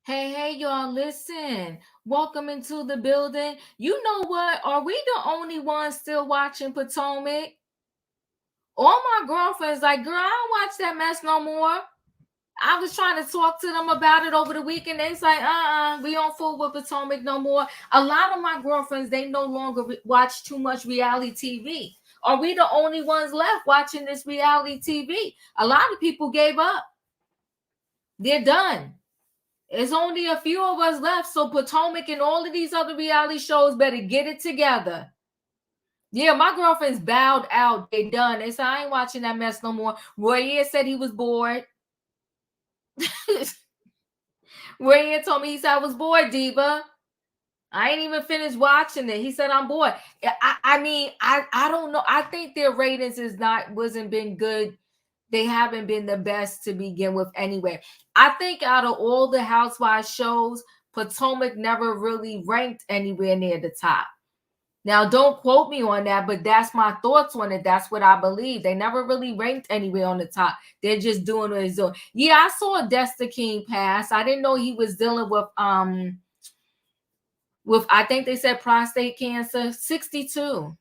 Hey, y'all, listen. Welcome into the building. You know what? Are we the only ones still watching Potomac? All my girlfriends like, girl, I don't watch that mess no more. I was trying to talk to them about it over the weekend. They say, we don't fool with Potomac no more. A lot of my girlfriends, they no longer watch too much reality TV. Are we the only ones left watching this reality TV? A lot of people gave up. They're done. There's only a few of us left. So Potomac and all of these other reality shows better get it together. Yeah, my girlfriends bowed out. They done. They said, I ain't watching that mess no more. Roy said he was bored. Roy told me, he said, I was bored, Diva. I ain't even finished watching it. He said, I'm bored. I mean, I don't know. I think their ratings wasn't been good. They haven't been the best to begin with anyway. I think out of all the Housewives shows, Potomac never really ranked anywhere near the top. Now, don't quote me on that, but that's my thoughts on it. That's what I believe. They never really ranked anywhere on the top. They're just doing what it's doing. Yeah, I saw Desta King pass. I didn't know he was dealing with I think they said prostate cancer, 62.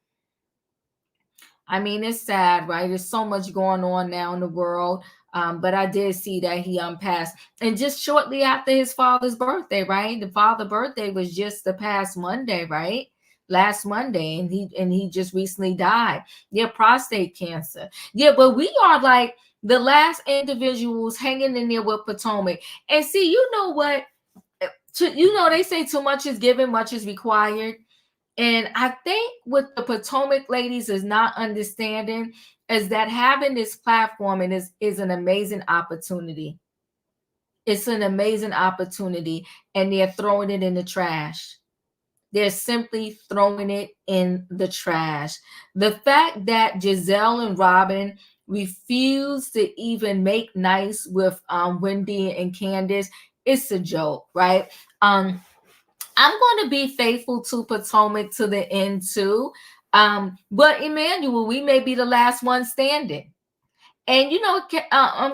I mean, it's sad, right? There's so much going on now in the world. But I did see that he passed. And just shortly after his father's birthday, right? The father's birthday was just the past Monday, right? Last Monday, and he just recently died. Yeah, prostate cancer. Yeah, but we are like the last individuals hanging in there with Potomac. And see, you know what? They say too much is given, much is required. And I think what the Potomac ladies is not understanding is that having this platform is an amazing opportunity. It's an amazing opportunity, and they're throwing it in the trash. They're simply throwing it in the trash. The fact that Gizelle and Robyn refuse to even make nice with Wendy and Candiace, it's a joke, right? I'm going to be faithful to Potomac to the end too. But Emmanuel, we may be the last one standing. And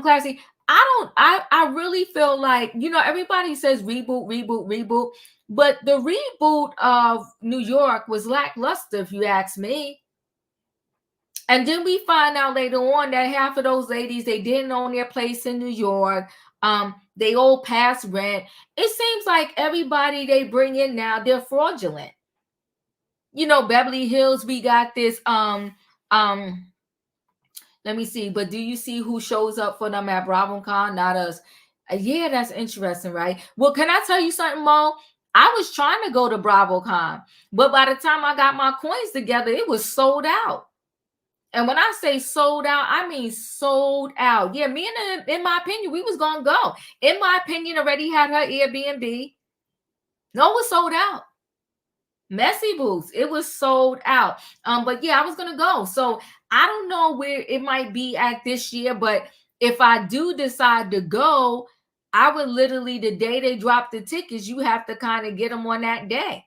Classy, I really feel like, everybody says reboot, but the reboot of New York was lackluster, if you ask me. And then we find out later on that half of those ladies, they didn't own their place in New York. They all pass rent. It seems like everybody they bring in now, they're fraudulent. Beverly Hills, we got this. Let me see. But do you see who shows up for them at BravoCon? Not us. Yeah, that's interesting, right? Well, can I tell you something, Mo? I was trying to go to BravoCon, but by the time I got my coins together, it was sold out. And when I say sold out, I mean sold out. Yeah, me and in my opinion, we was gonna go. In my opinion, already had her Airbnb. No, it was sold out. Messy Boots, it was sold out. But yeah, I was gonna go. So I don't know where it might be at this year, but if I do decide to go, I would literally, the day they drop the tickets, you have to kind of get them on that day.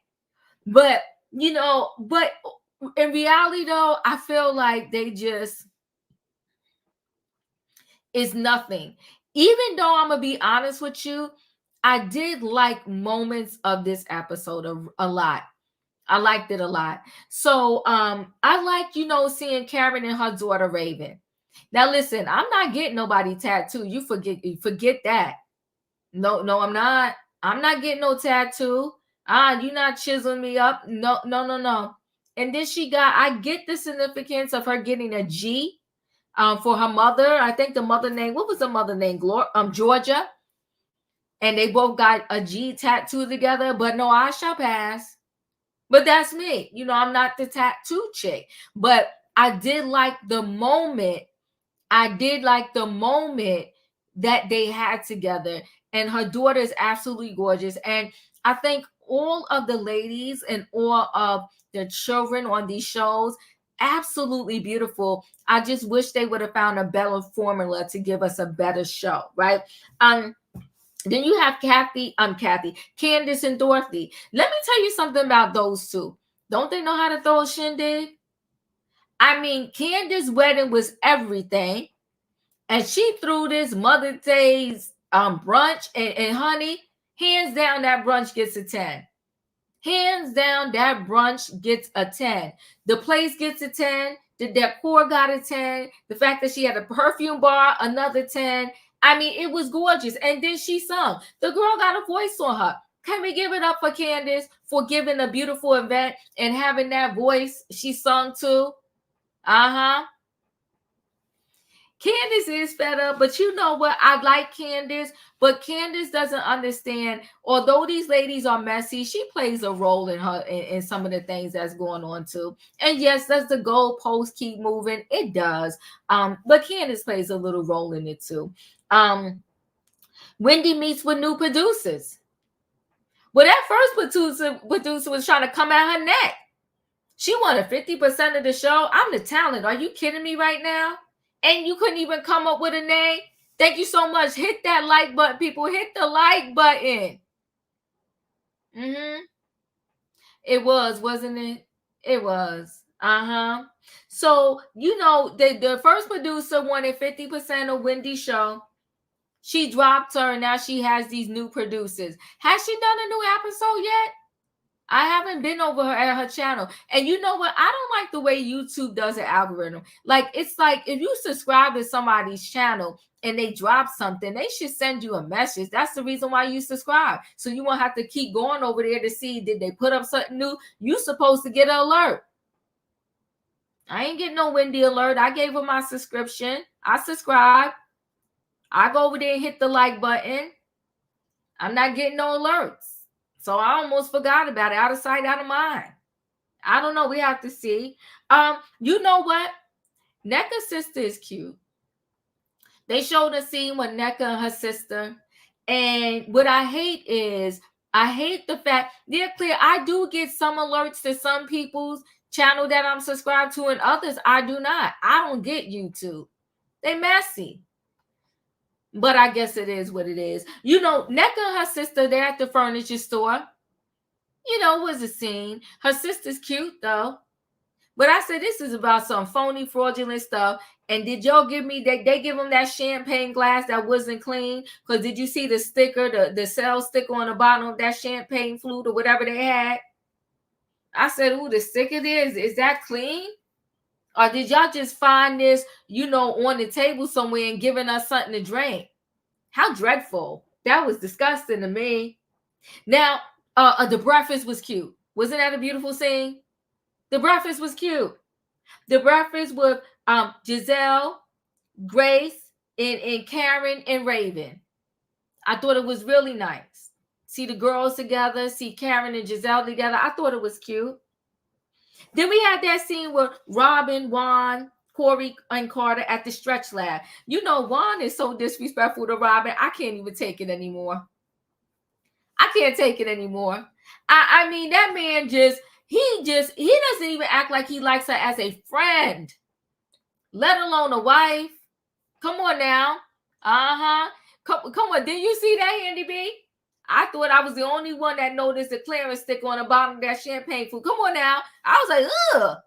But in reality, though, I feel like it's nothing. Even though I'm going to be honest with you, I did like moments of this episode a lot. I liked it a lot. So I like, seeing Karen and her daughter Rayvin. Now listen, I'm not getting nobody tattoo. You forget that. No, I'm not. I'm not getting no tattoo. You not chiseling me up. No, no. And then I get the significance of her getting a G for her mother. I think the mother name, what was the mother name? Georgia. And they both got a G tattoo together, but no, I shall pass. But that's me. I'm not the tattoo chick. But I did like the moment. That they had together. And her daughter is absolutely gorgeous. And I think all of the ladies and all of the children on these shows, absolutely beautiful. I just wish they would have found a better formula to give us a better show, right? Then you have Candiace and Dorothy. Let me tell you something about those two. Don't they know how to throw a shindig? I mean, Candiace's wedding was everything. And she threw this Mother's Day's brunch. And honey, hands down, that brunch gets a 10. Hands down, that brunch gets a 10. The place gets a 10. The decor got a 10. The fact that she had a perfume bar, another 10. I mean, it was gorgeous. And then she sung. The girl got a voice on her. Can we give it up for Candiace for giving a beautiful event and having that voice she sung to? Candiace is fed up, but you know what? I like Candiace, but Candiace doesn't understand. Although these ladies are messy, she plays a role in some of the things that's going on too. And yes, does the goalpost keep moving? It does. But Candiace plays a little role in it too. Wendy meets with new producers. Well, that first producer was trying to come at her neck. She wanted 50% of the show. I'm the talent. Are you kidding me right now? And you couldn't even come up with a name? Thank you so much. Hit that like button, people. Hit the like button. It was, wasn't it? It was. So, the first producer wanted 50% of Wendy's show. She dropped her, and now she has these new producers. Has she done a new episode yet? I haven't been over her at her channel. And you know what? I don't like the way YouTube does an algorithm. Like, it's like if you subscribe to somebody's channel and they drop something, they should send you a message. That's the reason why you subscribe. So you won't have to keep going over there to see, did they put up something new? You're supposed to get an alert. I ain't getting no Wendy alert. I gave her my subscription. I subscribe. I go over there and hit the like button. I'm not getting no alerts. So I almost forgot about it. Out of sight, out of mind. I don't know. We have to see. You know what? NECA's sister is cute. They showed a scene with NECA and her sister. And what I hate is, I hate the fact, they're clear, I do get some alerts to some people's channel that I'm subscribed to, and others I do not. I don't get YouTube. They messy. But I guess it is what it is. NECA and her sister, they're at the furniture store. It was a scene. Her sister's cute, though. But I said, this is about some phony, fraudulent stuff. And did y'all give me that? They give them that champagne glass that wasn't clean? Because did you see the sticker, the sell sticker on the bottom of that champagne flute or whatever they had? I said, ooh, the sticker there, is that clean? Or did y'all just find this, on the table somewhere and giving us something to drink? How dreadful. That was disgusting to me. Now, the breakfast was cute. Wasn't that a beautiful scene? The breakfast was cute. The breakfast with Gizelle, Grace, and Karen and Rayvin. I thought it was really nice. See the girls together, see Karen and Gizelle together. I thought it was cute. Then we had that scene with Robyn, Juan, Corey, and Carter at the stretch lab. Juan is so disrespectful to Robyn. I can't even take it anymore. I can't take it anymore. I mean, that man he doesn't even act like he likes her as a friend, let alone a wife. Come on now. Come on. Did you see that, Handy B? I thought I was the only one that noticed the clearance sticker on the bottom of that champagne flute. Come on now. I was like, ugh.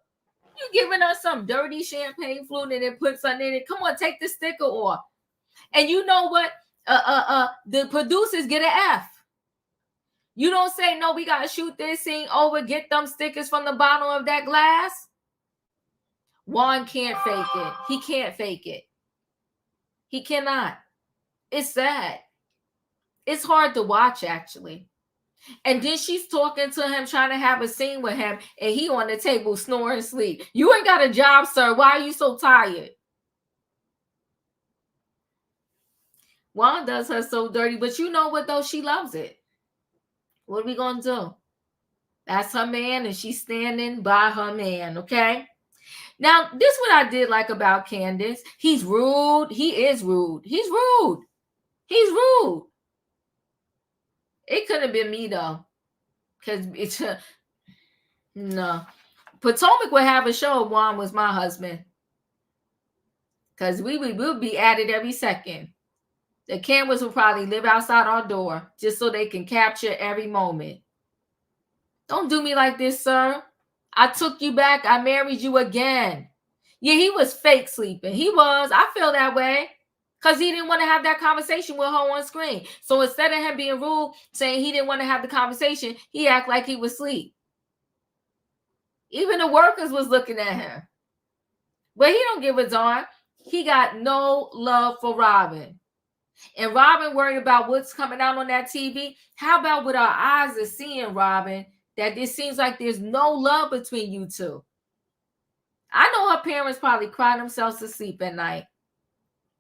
You giving us some dirty champagne flute and then put something in it. Come on, take the sticker off. And you know what? The producers get an F. You don't say, no, we got to shoot this scene over, get them stickers from the bottom of that glass. Juan can't fake it. He can't fake it. He cannot. It's sad. It's hard to watch, actually. And then she's talking to him, trying to have a scene with him, and he on the table snoring sleep. You ain't got a job, sir. Why are you so tired? Juan does her so dirty, but you know what, though? She loves it. What are we going to do? That's her man, and she's standing by her man, okay? Now, this is what I did like about Candiace. He's rude. He is rude. He's rude. He's rude. It could have been me, though, because it's no. Potomac would have a show if Juan was my husband, because we would be at it every second. The cameras will probably live outside our door just so they can capture every moment. Don't do me like this, sir. I took you back. I married you again. Yeah, he was fake sleeping. He was. I feel that way. Because he didn't want to have that conversation with her on screen. So instead of him being rude, saying he didn't want to have the conversation, he acted like he was asleep. Even the workers was looking at him. But he don't give a darn. He got no love for Robyn. And Robyn worried about what's coming out on that TV. How about what our eyes are seeing, Robyn, that it seems like there's no love between you two? I know her parents probably cry themselves to sleep at night,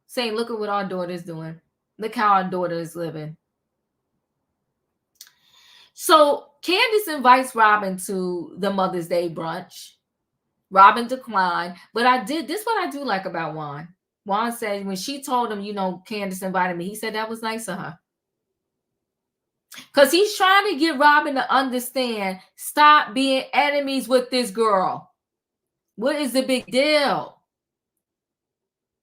saying, look at what our daughter's doing. Look how our daughter is living. So Candiace invites Robyn to the Mother's Day brunch. Robyn declined, but this is what I do like about Juan. Juan said when she told him, Candiace invited me, he said that was nice of her. Because he's trying to get Robyn to understand, stop being enemies with this girl. What is the big deal?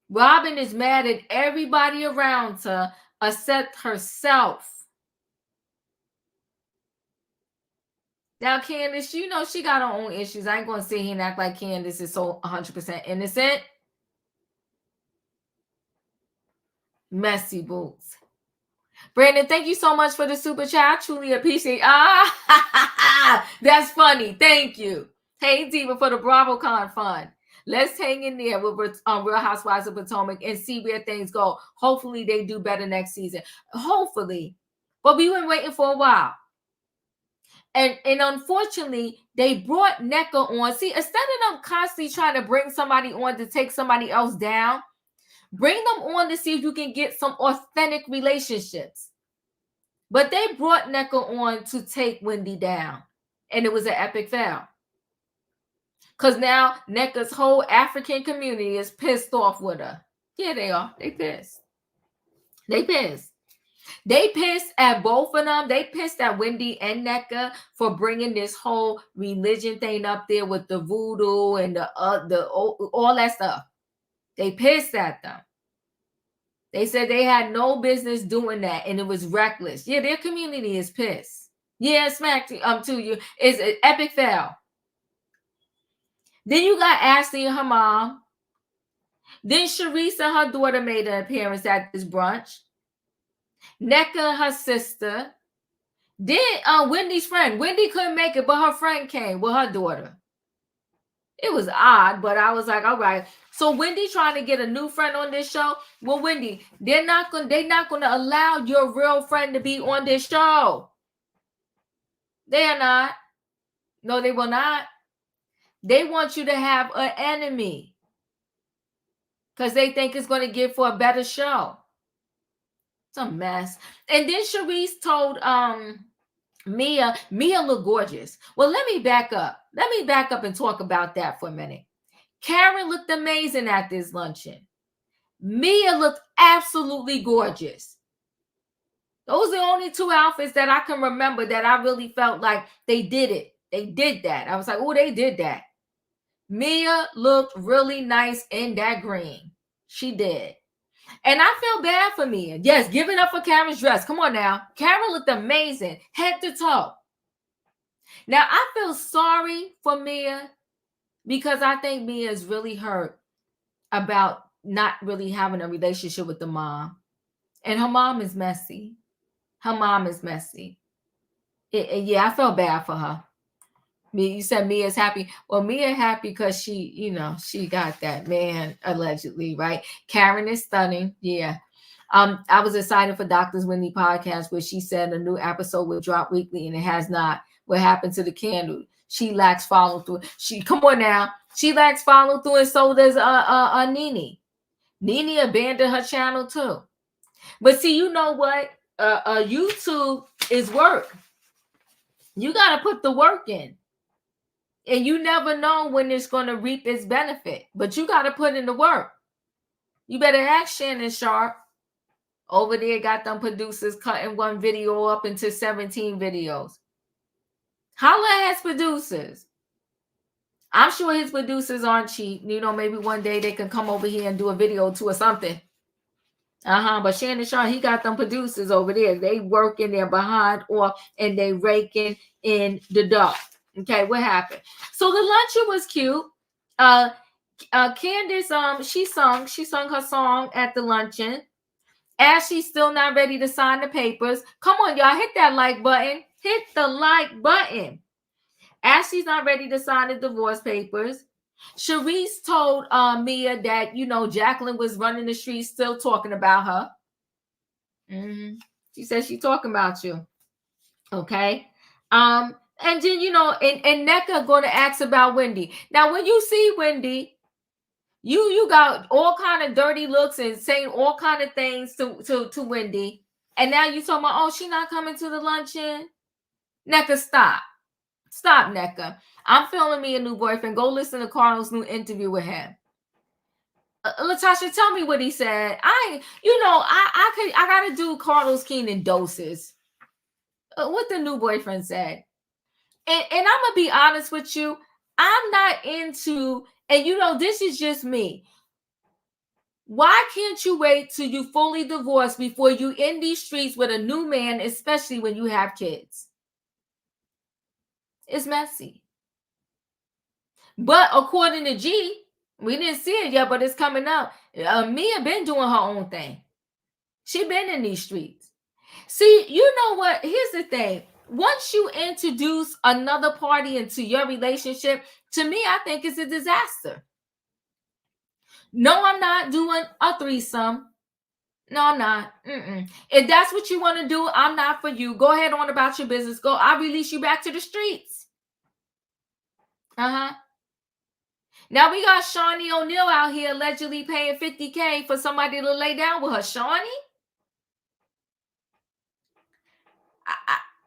Robyn is mad at everybody around her except herself. Now, Candiace, she got her own issues. I ain't going to sit here and act like Candiace is so 100% innocent. Messy boots. Brandon, thank you so much for the super chat. I truly appreciate it. That's funny. Thank you. Hey, Diva, for the BravoCon fun. Let's hang in there with Real Housewives of Potomac and see where things go. Hopefully, they do better next season. Hopefully. But we've been waiting for a while. And unfortunately, they brought Nneka on. See, instead of them constantly trying to bring somebody on to take somebody else down, bring them on to see if you can get some authentic relationships. But they brought Nneka on to take Wendy down. And it was an epic fail. Because now Nneka's whole African community is pissed off with her. Yeah, they are. They pissed. They pissed. They pissed at both of them. They pissed at Wendy and Nneka for bringing this whole religion thing up there with the voodoo and all that stuff. They pissed at them. They said they had no business doing that, and it was reckless. Yeah, their community is pissed. Yeah, smack to you. It's an epic fail. Then you got Ashley and her mom. Then Sharice and her daughter made an appearance at this brunch. Nneka and her sister. Then Wendy's friend. Wendy couldn't make it, but her friend came with her daughter. It was odd, but I was like, all right. So Wendy trying to get a new friend on this show. Well, Wendy, they're not gonna allow your real friend to be on this show. They are not. No, they will not. They want you to have an enemy because they think it's going to give for a better show. It's a mess. And then Sharice told Mia looked gorgeous. Well, let me back up. Let me back up and talk about that for a minute. Karen looked amazing at this luncheon. Mia looked absolutely gorgeous. Those are the only two outfits that I can remember that I really felt like they did it. They did that. I was like, oh, they did that. Mia looked really nice in that green. She did. And I feel bad for Mia. Yes, give it up for Karen's dress. Come on now. Karen looked amazing, head to toe. Now, I feel sorry for Mia because I think Mia is really hurt about not really having a relationship with the mom. And her mom is messy. Her mom is messy. Yeah, I felt bad for her. You said Mia's happy. Well, Mia happy because she, she got that man allegedly, right? Karen is stunning. Yeah. I was excited for Doctors Wendy podcast where she said a new episode would drop weekly and it has not. What happened to the candle? She lacks follow through. Come on now. She lacks follow through, and so does Nene. Nene abandoned her channel too. But see, you know what? YouTube is work. You got to put the work in. And you never know when it's going to reap its benefit. But you got to put in the work. You better ask Shannon Sharp. Over there, got them producers cutting one video up into 17 videos. Holla at his producers. I'm sure his producers aren't cheap. Maybe one day they can come over here and do a video to or something. But Shannon Sharp, he got them producers over there. They working their behind off and they raking in the dough. Okay, what happened? So the luncheon was cute. Candiace, she sung her song at the luncheon. Ashley's still not ready to sign the papers. Come on, y'all, hit that like button. Hit the like button. Ashley's not ready to sign the divorce papers. Sharice told Mia that, Jacqueline was running the streets still talking about her. She said she's talking about you. Okay. And then, and Nneka going to ask about Wendy. Now, when you see Wendy, you got all kind of dirty looks and saying all kind of things to Wendy. And now you talking about, she not coming to the luncheon? Nneka, stop. Stop, Nneka. I'm filming me a new boyfriend. Go listen to Carl's new interview with him. Latasha, tell me what he said. I gotta do Carlos Keenan doses. What the new boyfriend said. And I'm gonna be honest with you. I'm not into, and this is just me. Why can't you wait till you fully divorce before you in these streets with a new man, especially when you have kids? It's messy. But according to G, we didn't see it yet, but it's coming up. Mia been doing her own thing. She been in these streets. See, you know what? Here's the thing. Once you introduce another party into your relationship, to me, I think it's a disaster. No, I'm not doing a threesome. No, I'm not. If that's what you want to do, I'm not for you. Go ahead on about your business. Go. I'll release you back to the streets. Now we got Shawnee O'Neal out here allegedly paying $50K for somebody to lay down with her. Shawnee?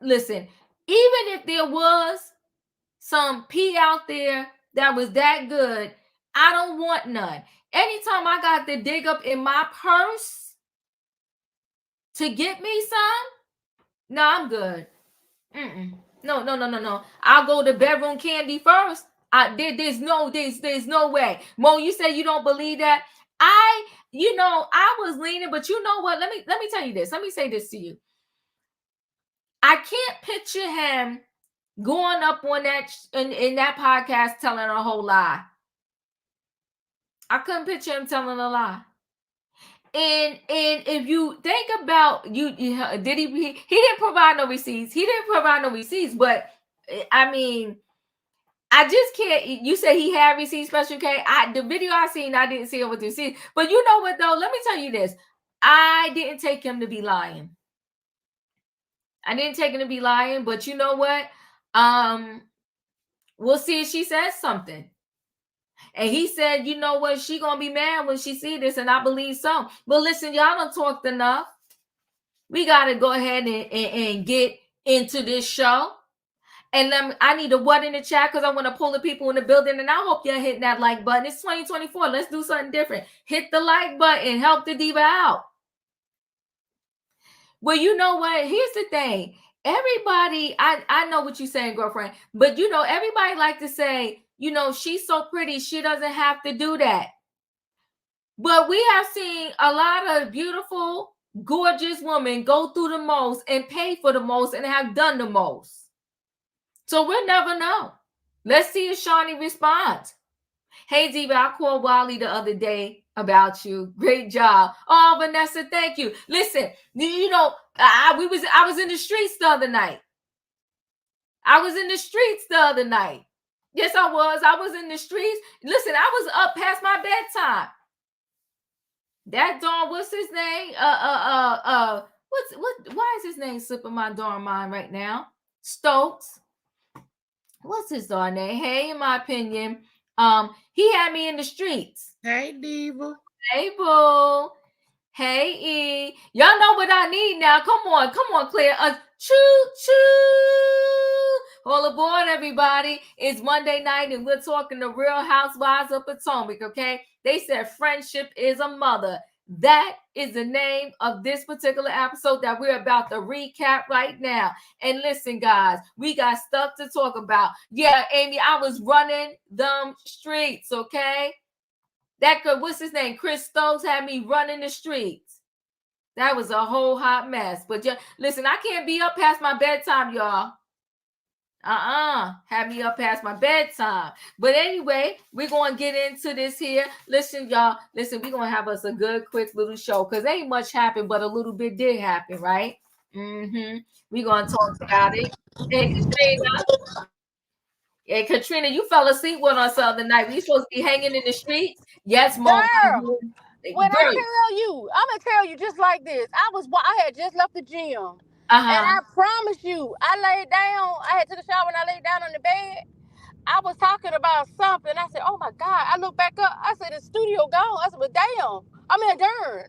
Listen, even if there was some pee out there that was that good, I don't want none. Anytime I got to dig up in my purse to get me some, no, I'm good. No. I'll go to bedroom candy first. There's no way. Mo, you say you don't believe that? I was leaning, but you know what? Let me tell you this. Let me say this to you. I can't picture him going up on that in that podcast telling a whole lie. I couldn't picture him telling a lie. And if you think about did he didn't provide no receipts. He didn't provide no receipts, but I mean, I just can't. You say he had receipts, Special K. The video I seen, I didn't see it with receipts. But you know what though? Let me tell you this. I didn't take him to be lying. But you know what? We'll see if she says something. And he said, you know what? She gonna be mad when she see this, and I believe so. But listen, y'all don't talked enough. We gotta go ahead and get into this show. And I need a what in the chat because I want to pull the people in the building. And I hope you're hitting that like button. It's 2024. Let's do something different. Hit the like button. Help the diva out. Well, you know what? Here's the thing. Everybody, I know what you're saying, girlfriend. But, everybody like to say, she's so pretty. She doesn't have to do that. But we have seen a lot of beautiful, gorgeous women go through the most and pay for the most and have done the most. So we'll never know. Let's see if Shawnee responds. Hey, Diva, I called Wally the other day about you. Great job. Oh, Vanessa, thank you. Listen, I was in the streets the other night. I was in the streets the other night. Yes, I was. I was in the streets. Listen, I was up past my bedtime. That darn, what's his name? Why is his name slipping my darn mind right now? Stokes. What's his darn name? Hey, in my opinion, he had me in the streets. Hey, Diva. Hey, boo. Hey, E. Y'all know what I need now. Come on, Claire. Choo choo. All aboard, everybody. It's Monday night, and we're talking the Real Housewives of Potomac, okay? They said friendship is a mother. That is the name of this particular episode that we're about to recap right now. And listen, guys, we got stuff to talk about. Yeah, Amy, I was running them streets, okay? That girl, what's his name? Chris Stokes had me running the streets. That was a whole hot mess. But listen, I can't be up past my bedtime, y'all. Had me up past my bedtime. But anyway, we're going to get into this here. Listen, y'all. Listen, we're going to have us a good, quick little show because ain't much happened, but a little bit did happen, right? We're going to talk about it. Hey, Katrina. Hey, Katrina, you fell asleep with us the other night. We supposed to be hanging in the streets? Yes, Mom. Girl, when I tell you, I'm going to tell you just like this. I had just left the gym. And I promise you, I laid down. I had took a shower and I laid down on the bed. I was talking about something. I said, "Oh my God!" I looked back up. I said, "The studio gone." I said, "Well, damn." I mean, darn.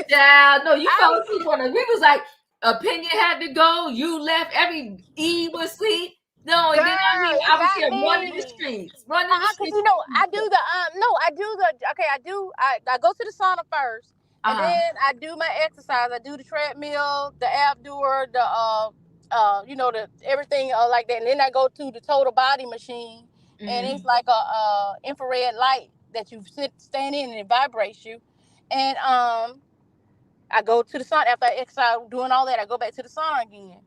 Yeah, no, you fell asleep on us. We was like, opinion had to go. You left. Every E was asleep. No, and then I was here running the streets. Because you know, I do I go to the sauna first. And then I do my exercise. I do the treadmill, the abdoor, the everything like that. And then I go to the total body machine, and it's like a infrared light that you stand in and it vibrates you. And I go to the sauna after I exercise, doing all that. I go back to the sauna again.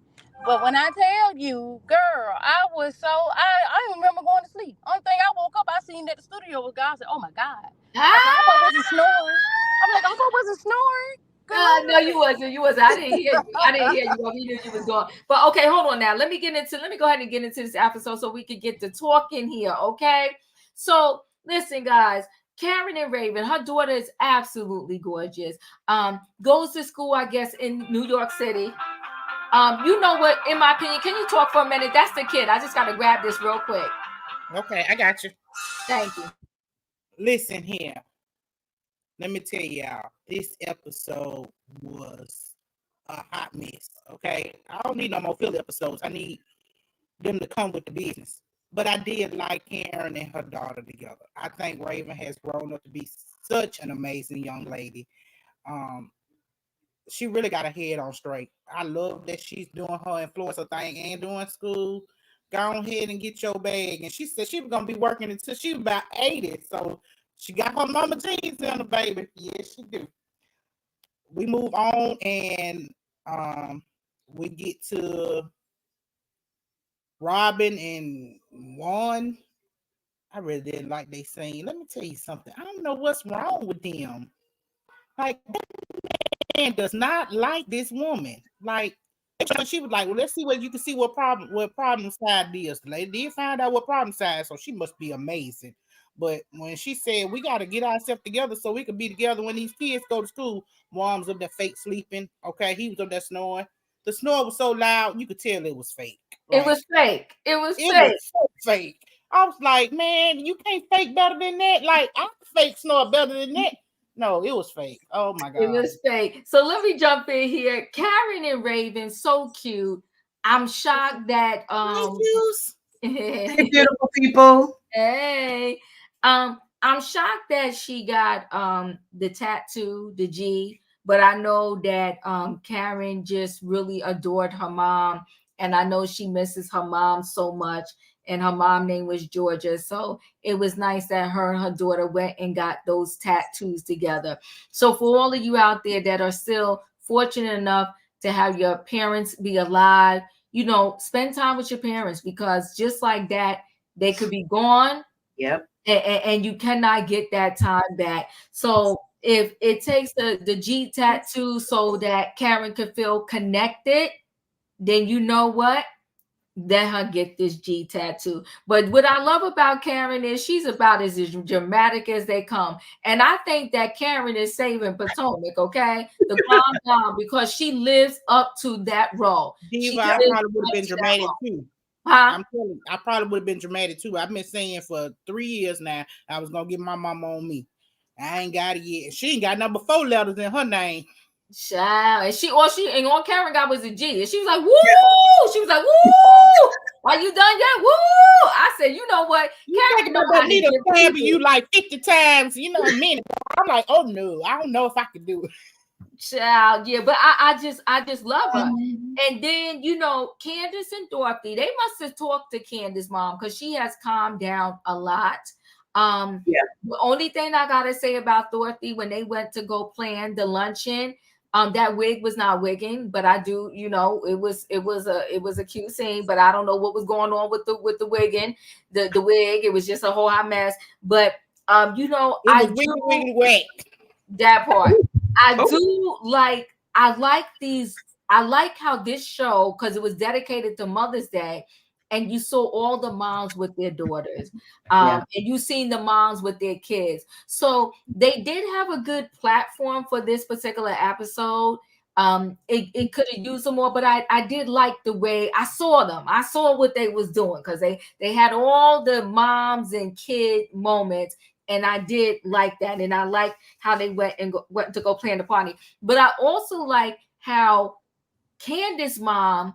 But when I tell you, girl, I don't remember going to sleep. Only thing I woke up, I seen that the studio was gone. I said, "Oh my God!" I thought I wasn't snoring. I'm like, I thought I wasn't snoring. No, you wasn't. You wasn't. I didn't hear you. I didn't hear you. We knew you was gone. But okay, hold on now. Let me go ahead and get into this episode so we can get to talking here. Okay. So listen, guys. Karen and Rayvin, her daughter is absolutely gorgeous. Goes to school, I guess, in New York City. You know what? In my opinion, can you talk for a minute? That's the kid. I just got to grab this real quick. Okay, I got you. Thank you. Listen here. Let me tell y'all, this episode was a hot mess, okay? I don't need no more Philly episodes. I need them to come with the business. But I did like Karen and her daughter together. I think Rayvin has grown up to be such an amazing young lady. She really got her head on straight. I love that she's doing her influencer thing and doing school. Go ahead and get your bag. And she said she was going to be working until she was about 80. So she got her mama jeans on the baby. Yes, she do. We move on and we get to Robyn and Juan. I really didn't like they scene. Let me tell you something. I don't know what's wrong with them. Like, that man does not like this woman. Like, she was like, well, let's see what you can see what problem side is. The lady did find out what problem side, so she must be amazing. But when she said we got to get ourselves together so we can be together when these kids go to school, Mom's up there fake sleeping. Okay, he was up there snoring. The snore was so loud you could tell it was fake. Right? It was fake. It was so fake. I was like, man, you can't fake better than that. Like, I fake snore better than that. No, it was fake. Oh my God. It was fake. So let me jump in here. Karen and Rayvin, so cute. I'm shocked that hey, beautiful people. Hey. I'm shocked that she got the tattoo, the G, but I know that Karen just really adored her mom, and I know she misses her mom so much. And her mom name was Georgia. So it was nice that her and her daughter went and got those tattoos together. So for all of you out there that are still fortunate enough to have your parents be alive, you know, spend time with your parents, because just like that, they could be gone. Yep. And you cannot get that time back. So if it takes the G tattoo so that Karen could feel connected, then you know what? let her get this G tattoo. But what I love about Karen is she's about as dramatic as they come. And I think that Karen is saving Potomac, okay? The bomb down, because she lives up to that role. Diva, I probably would have been dramatic too. Huh? I'm telling you, I probably would have been dramatic too. I've been saying for 3 years now I was gonna get my mama on me. I ain't got it yet. She ain't got number 4 letters in her name. Child. And all Karen got was a G. And she was like, woo! She was like, woo! Are you done yet? Woo! I said, you know what? You think about that needle stabbing you like 50 times, a minute. I'm like, oh no, I don't know if I can do it. Child, yeah, but I just love her. And then Candiace and Dorothy, they must have talked to Candiace's mom because she has calmed down a lot. The only thing I gotta say about Dorothy, when they went to go plan the luncheon, that wig was not wigging, but I do, it was a cute scene, but I don't know what was going on with the wigging, the wig. It was just a whole hot mess. But I do wig. That part. I like how this show, because it was dedicated to Mother's Day, and you saw all the moms with their daughters, and you seen the moms with their kids. So they did have a good platform for this particular episode. It could have used some more, but I did like the way I saw them. I saw what they was doing, because they had all the moms and kid moments. And I did like that. And I like how they went to go plan the party. But I also like how Candiace's mom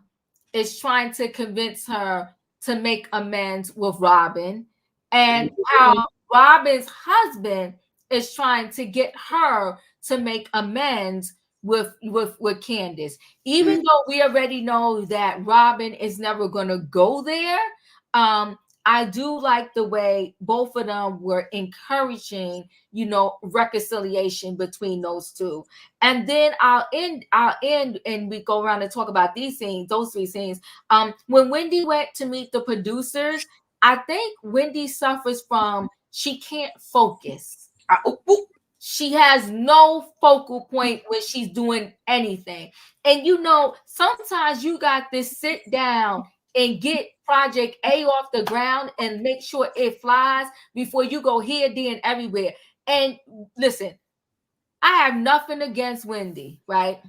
is trying to convince her to make amends with Robyn, and how Robyn's husband is trying to get her to make amends with Candiace. Even though we already know that Robyn is never going to go there, I do like the way both of them were encouraging, reconciliation between those two. And then I'll end, and we go around and talk about those 3 scenes. When Wendy went to meet the producers, I think Wendy suffers from, she can't focus. She has no focal point when she's doing anything. And sometimes you got to sit down and get project A off the ground and make sure it flies before you go here, there, and everywhere. And listen, I have nothing against Wendy, right?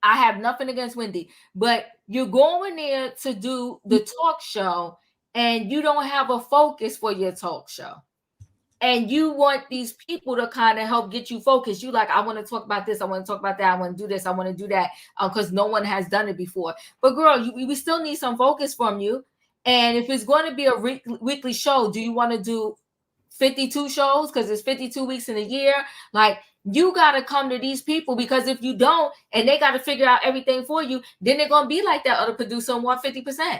I have nothing against Wendy, but you're going there to do the talk show and you don't have a focus for your talk show. And you want these people to kind of help get you focused. You like, I want to talk about this. I want to talk about that. I want to do this. I want to do that, because no one has done it before. But girl, we still need some focus from you. And if it's going to be a weekly show, do you want to do 52 shows? Because it's 52 weeks in a year. Like, you got to come to these people, because if you don't, and they got to figure out everything for you, then they're going to be like that other producer and want 50%.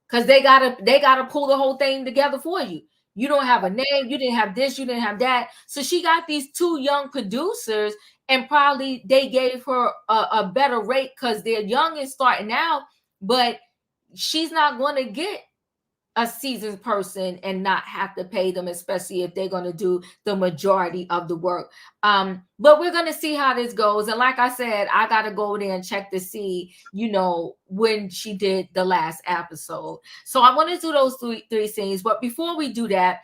Because they gotta pull the whole thing together for you. You don't have a name. You didn't have this. You didn't have that. So she got these 2 young producers, and probably they gave her a better rate because they're young and starting out. But she's not going to get a seasoned person and not have to pay them, especially if they're going to do the majority of the work. But we're going to see how this goes. And like I said, I got to go there and check to see, when she did the last episode. So I want to do those three scenes. But before we do that,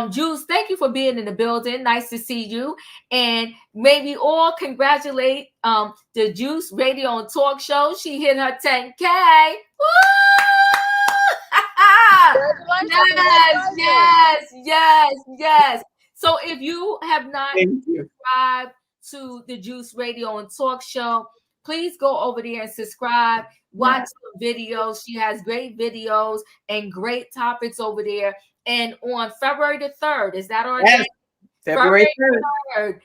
Juice, thank you for being in the building. Nice to see you. And maybe all congratulate the Juice Radio and Talk Show. She hit her 10K. Woo! Yes. So if you have not subscribed to the Juice Radio and Talk Show, please go over there and subscribe. Watch the videos. She has great videos and great topics over there. And on February the 3rd, is that our day? February 3rd,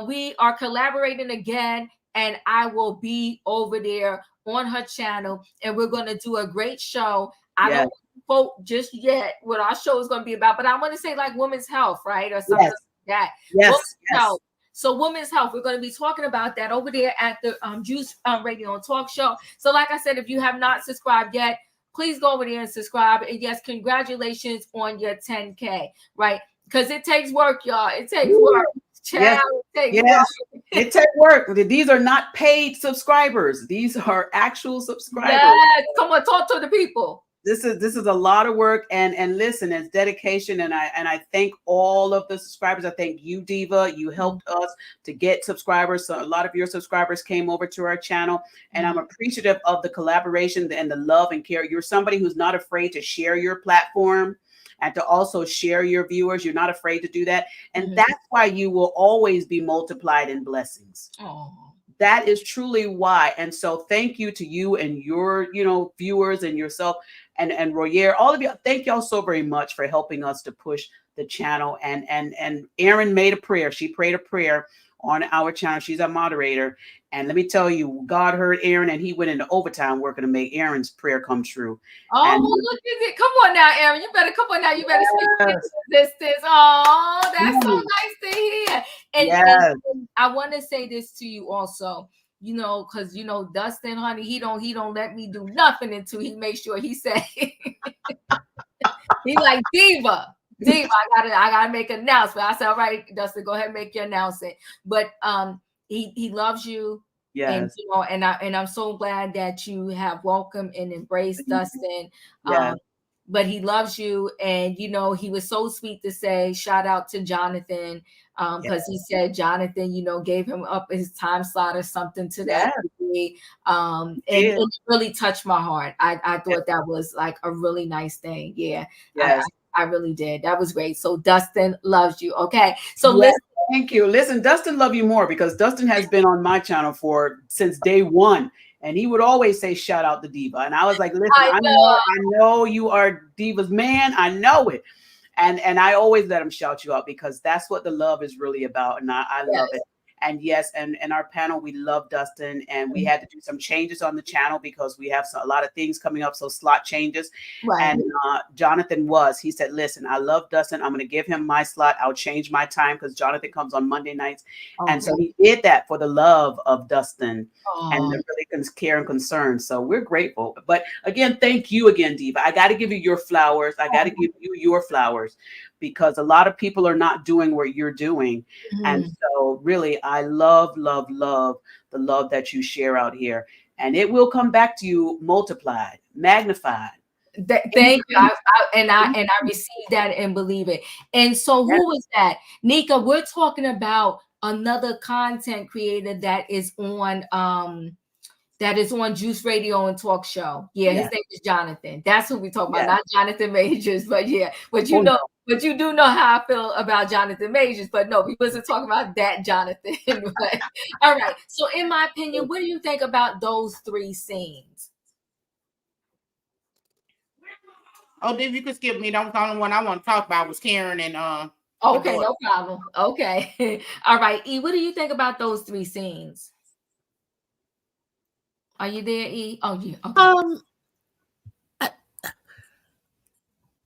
we are collaborating again, and I will be over there on her channel, and we're going to do a great show. I don't quote just yet what our show is going to be about, but I want to say like women's health, right? Or something like that. Women's health. So women's health, we're going to be talking about that over there at the Juice Radio and Talk Show. So like I said, if you have not subscribed yet, please go over there and subscribe. And yes, congratulations on your 10K, right? Because it takes work, y'all. It takes work. Child, yes. It take work. These are not paid subscribers. These are actual subscribers. Yes. Come on, talk to the people. This is a lot of work, and listen, it's dedication, and I thank all of the subscribers. I thank you, Diva. You helped us to get subscribers. So a lot of your subscribers came over to our channel, and I'm appreciative of the collaboration and the love and care. You're somebody who's not afraid to share your platform and to also share your viewers. You're not afraid to do that, and that's why you will always be multiplied in blessings. Oh. That is truly why. And so thank you to you and your, viewers and yourself and Royer, all of you. Thank y'all so very much for helping us to push the channel. And Erin made a prayer. She prayed a prayer on our channel. She's our moderator. And let me tell you, God heard Erin, and he went into overtime working to make Erin's prayer come true. Oh, and, look at it. Come on now, Erin. You better come on now. You better speak into existence. Oh, that's so nice to hear. And I want to say this to you also, because Dustin, honey, he don't let me do nothing until he makes sure he say he like Diva, I gotta make an announcement. I said, all right, Dustin, go ahead and make your announcement. But he loves you. Yes. And I'm so glad that you have welcomed and embraced Dustin. But he loves you, and he was so sweet to say shout out to Jonathan, because he said Jonathan, gave him up his time slot or something to that degree. And it really touched my heart. I thought that was like a really nice thing. I really did. That was great. So Dustin loves you. Okay. So listen. Thank you. Listen, Dustin love you more because Dustin has been on my channel since day one. And he would always say, shout out to Diva. And I was like, listen, I know you are Diva's man. I know it. And I always let him shout you out because that's what the love is really about. And I love it. And yes, and our panel, we love Dustin, and we had to do some changes on the channel because we have a lot of things coming up, so slot changes. And Jonathan he said, listen, I love Dustin. I'm going to give him my slot. I'll change my time because Jonathan comes on Monday nights. And so he did that for the love of Dustin and the really care and concern. So we're grateful. But again, thank you again, Diva. I got to give you your flowers. I got to give you your flowers because a lot of people are not doing what you're doing. And so really, I love the love that you share out here, and it will come back to you multiplied, magnified. Thank you. I received that and believe it. And so who was that? Nika, we're talking about another content creator that is on Juice Radio and Talk Show. His name is Jonathan. That's who we talk about, not Jonathan Majors, but but you do know how I feel about Jonathan Majors, but no, we wasn't talking about that Jonathan. But, all right. So in my opinion, what do you think about those three scenes? Oh, if you could skip me, that was the only one I want to talk about was Karen and Okay, no problem. Okay. All right. E, what do you think about those three scenes? Are you there, E? Oh, yeah. Okay.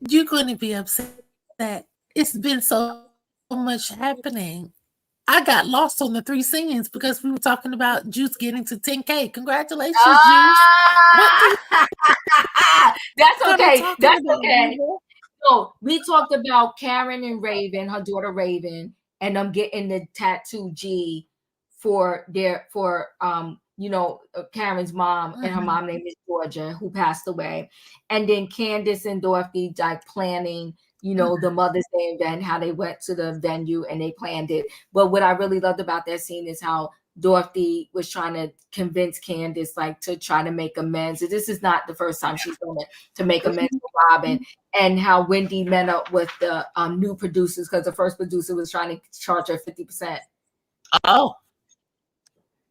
You're going to be upset that it's been so much happening. I got lost on the three scenes because we were talking about Juice getting to 10K. Congratulations, Juice. That's okay. That's okay. So we talked about Karen and Rayvin, her daughter Rayvin, and them getting the tattoo G for Karen's mom, and her mom name is Georgia, who passed away. And then Candiace and Dorothy like planning, the Mother's Day event, how they went to the venue and they planned it. But what I really loved about that scene is how Dorothy was trying to convince Candiace to try to make amends. This is not the first time she's done it, to make amends with Robyn, and how Wendy met up with the new producers because the first producer was trying to charge her 50%. Oh,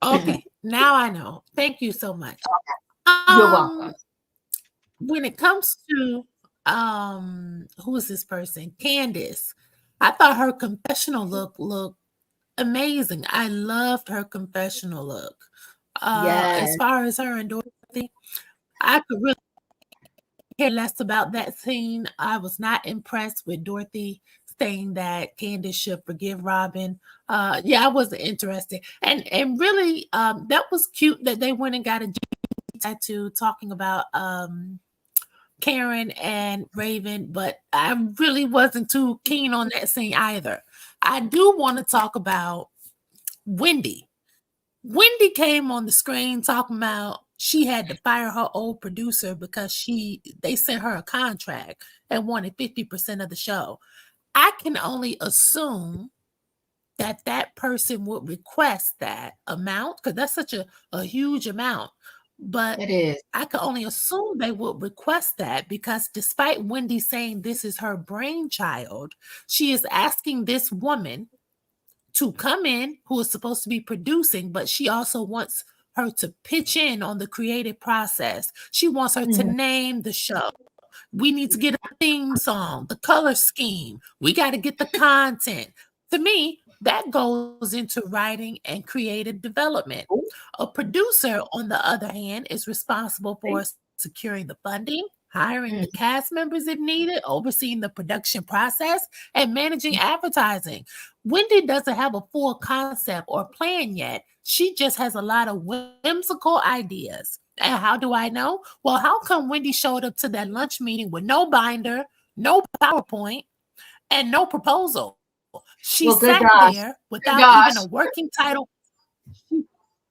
okay. Now I know. Thank you so much. You're welcome. When it comes to who is this person? Candiace. I thought her confessional looked amazing. I loved her confessional look. As far as her and Dorothy, I could really care less about that scene. I was not impressed with Dorothy saying that Candiace should forgive Robyn. I wasn't interested. And really, that was cute that they went and got a tattoo talking about Karen and Rayvin, but I really wasn't too keen on that scene either. I do want to talk about Wendy. Wendy came on the screen talking about she had to fire her old producer because they sent her a contract and wanted 50% of the show. I can only assume that person would request that amount because that's such a huge amount. But It is. I can only assume they would request that because despite Wendy saying this is her brainchild, she is asking this woman to come in who is supposed to be producing, but she also wants her to pitch in on the creative process. She wants her to name the show. We need to get a theme song, the color scheme. We got to get the content. To me, that goes into writing and creative development. A producer, on the other hand, is responsible for securing the funding, hiring the cast members if needed, overseeing the production process, and managing advertising. Wendy doesn't have a full concept or plan yet. She just has a lot of whimsical ideas. And how do I know? Well, how come Wendy showed up to that lunch meeting with no binder, no PowerPoint, and no proposal? She sat there without even a working title.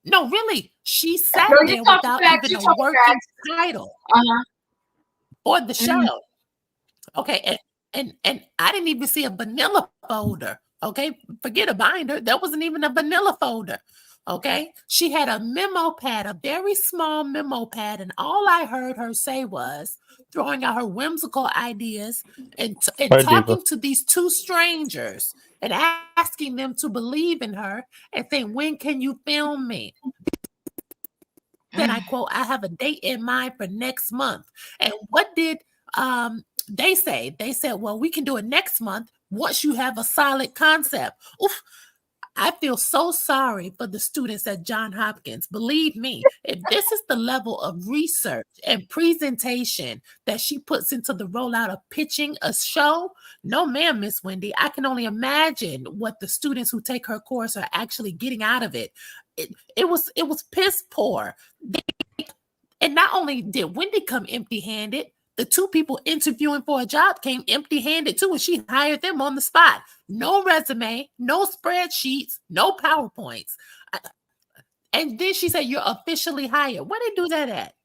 No, really, she sat there without even a working title or the show. Okay, and I didn't even see a vanilla folder. Okay, forget a binder. There wasn't even a vanilla folder. Okay, she had a memo pad, a very small memo pad, and all I heard her say was throwing out her whimsical ideas and talking to these two strangers and asking them to believe in her and saying, "When can you film me?" Then I quote, "I have a date in mind for next month." And what did they say? They said, "Well, we can do it next month once you have a solid concept." Oof. I feel so sorry for the students at Johns Hopkins. Believe me, if this is the level of research and presentation that she puts into the rollout of pitching a show, no ma'am, Miss Wendy. I can only imagine what the students who take her course are actually getting out of it. It was piss poor. And not only did Wendy come empty-handed, the two people interviewing for a job came empty-handed too, and she hired them on the spot. No resume, no spreadsheets, no PowerPoints. And then she said, "You're officially hired." Where they do that at?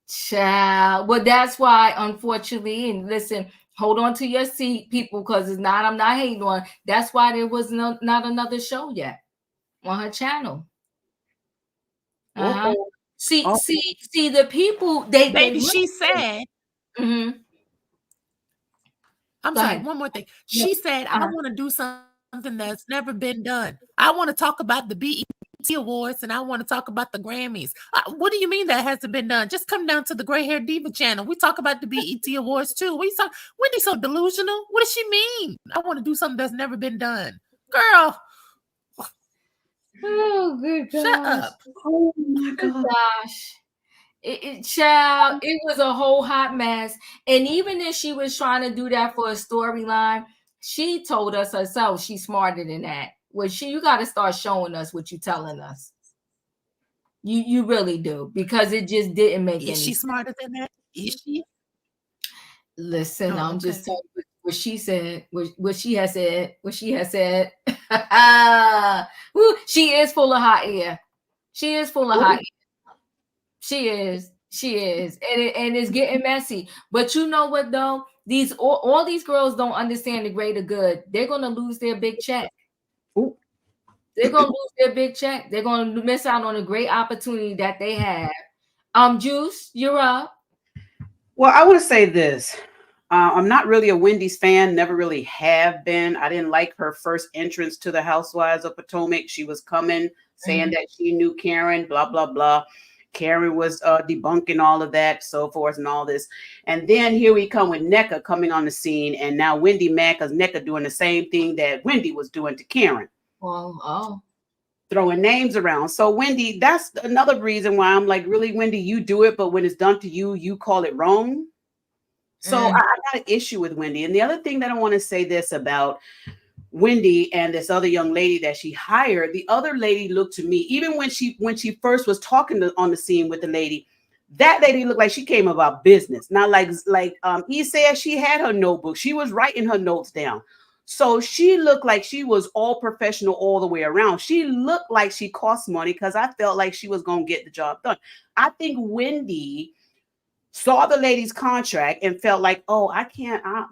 Child. Well, that's why, unfortunately, and listen, hold on to your seat, people, because it's not, I'm not hating on. That's why there was not another show yet on her channel. See, the people, Baby, she said. I'm sorry, one more thing. She said, "I want to do something that's never been done. I want to talk about the BET Awards and I want to talk about the Grammys." What do you mean that hasn't been done? Just come down to the Gray Hair Diva channel. We talk about the BET Awards too. Wendy's so delusional. What does she mean? I want to do something that's never been done. Girl. Oh, good gosh. Shut up. Oh my gosh. Child, it was a whole hot mess. And even if she was trying to do that for a storyline, she told us herself she's smarter than that. Well, you got to start showing us what you're telling us. You really do, because it just didn't make any sense. Is she smarter than that? Is she? Listen, I'm just telling you what she said, what she has said, she is full of hot air. She is full of hot air. She is, and it's getting messy. But you know what though? All these girls don't understand the greater good. They're gonna lose their big check. Ooh. They're gonna lose their big check. They're gonna miss out on a great opportunity that they have. Juice, you're up. Well, I want to say this. I'm not really a Wendy's fan, never really have been. I didn't like her first entrance to the Housewives of Potomac. She was coming saying that she knew Karen, blah, blah, blah. Karen was debunking all of that, so forth and all this. And then here we come with NECA coming on the scene. And now Wendy mad because NECA doing the same thing that Wendy was doing to Karen. Throwing names around. So Wendy, that's another reason why I'm like, really, Wendy, you do it, but when it's done to you, you call it wrong. So I got an issue with Wendy. And the other thing that I want to say this about Wendy and this other young lady that she hired, the other lady looked to me, even when she first was talking on the scene with the lady, That lady looked like she came about business. Not like he said, she had her notebook. She was writing her notes down. So she looked like she was all professional all the way around. She looked like she cost money because I felt like she was going to get the job done. I think Wendy saw the lady's contract and felt like, oh, I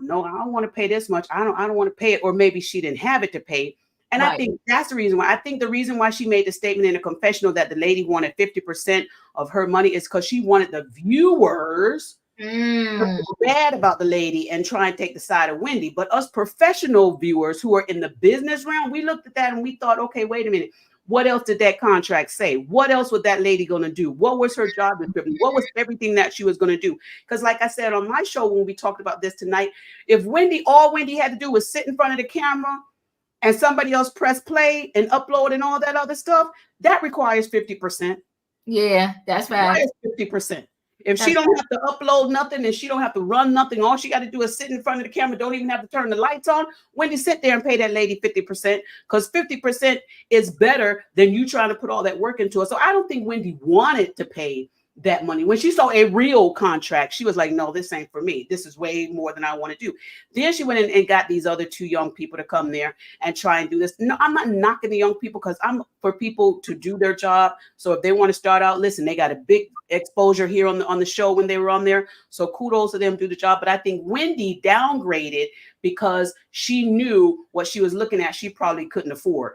don't want to pay this much. I don't want to pay it. Or maybe she didn't have it to pay. And I think that's the reason why. I think the reason why she made the statement in a confessional that the lady wanted 50% of her money is because she wanted the viewers to feel bad about the lady and try and take the side of Wendy. But us professional viewers who are in the business realm, we looked at that and we thought, okay, wait a minute. What else did that contract say? What else was that lady going to do? What was her job description? What was everything that she was going to do? Because like I said on my show, when we talked about this tonight, if all Wendy had to do was sit in front of the camera and somebody else press play and upload and all that other stuff, that requires 50%. Yeah, that's right. 50%. If she don't have to upload nothing and she don't have to run nothing, all she got to do is sit in front of the camera, don't even have to turn the lights on. Wendy, sit there and pay that lady 50%, because 50% is better than you trying to put all that work into it. So I don't think Wendy wanted to pay that money. When she saw a real contract, she was like, no, this ain't for me. This is way more than I want to do. Then she went in and got these other two young people to come there and try and do this. No, I'm not knocking the young people, because I'm for people to do their job. So if they want to start out, listen, they got a big exposure here on the show when they were on there. So kudos to them, do the job. But I think Wendy downgraded because she knew what she was looking at. She probably couldn't afford.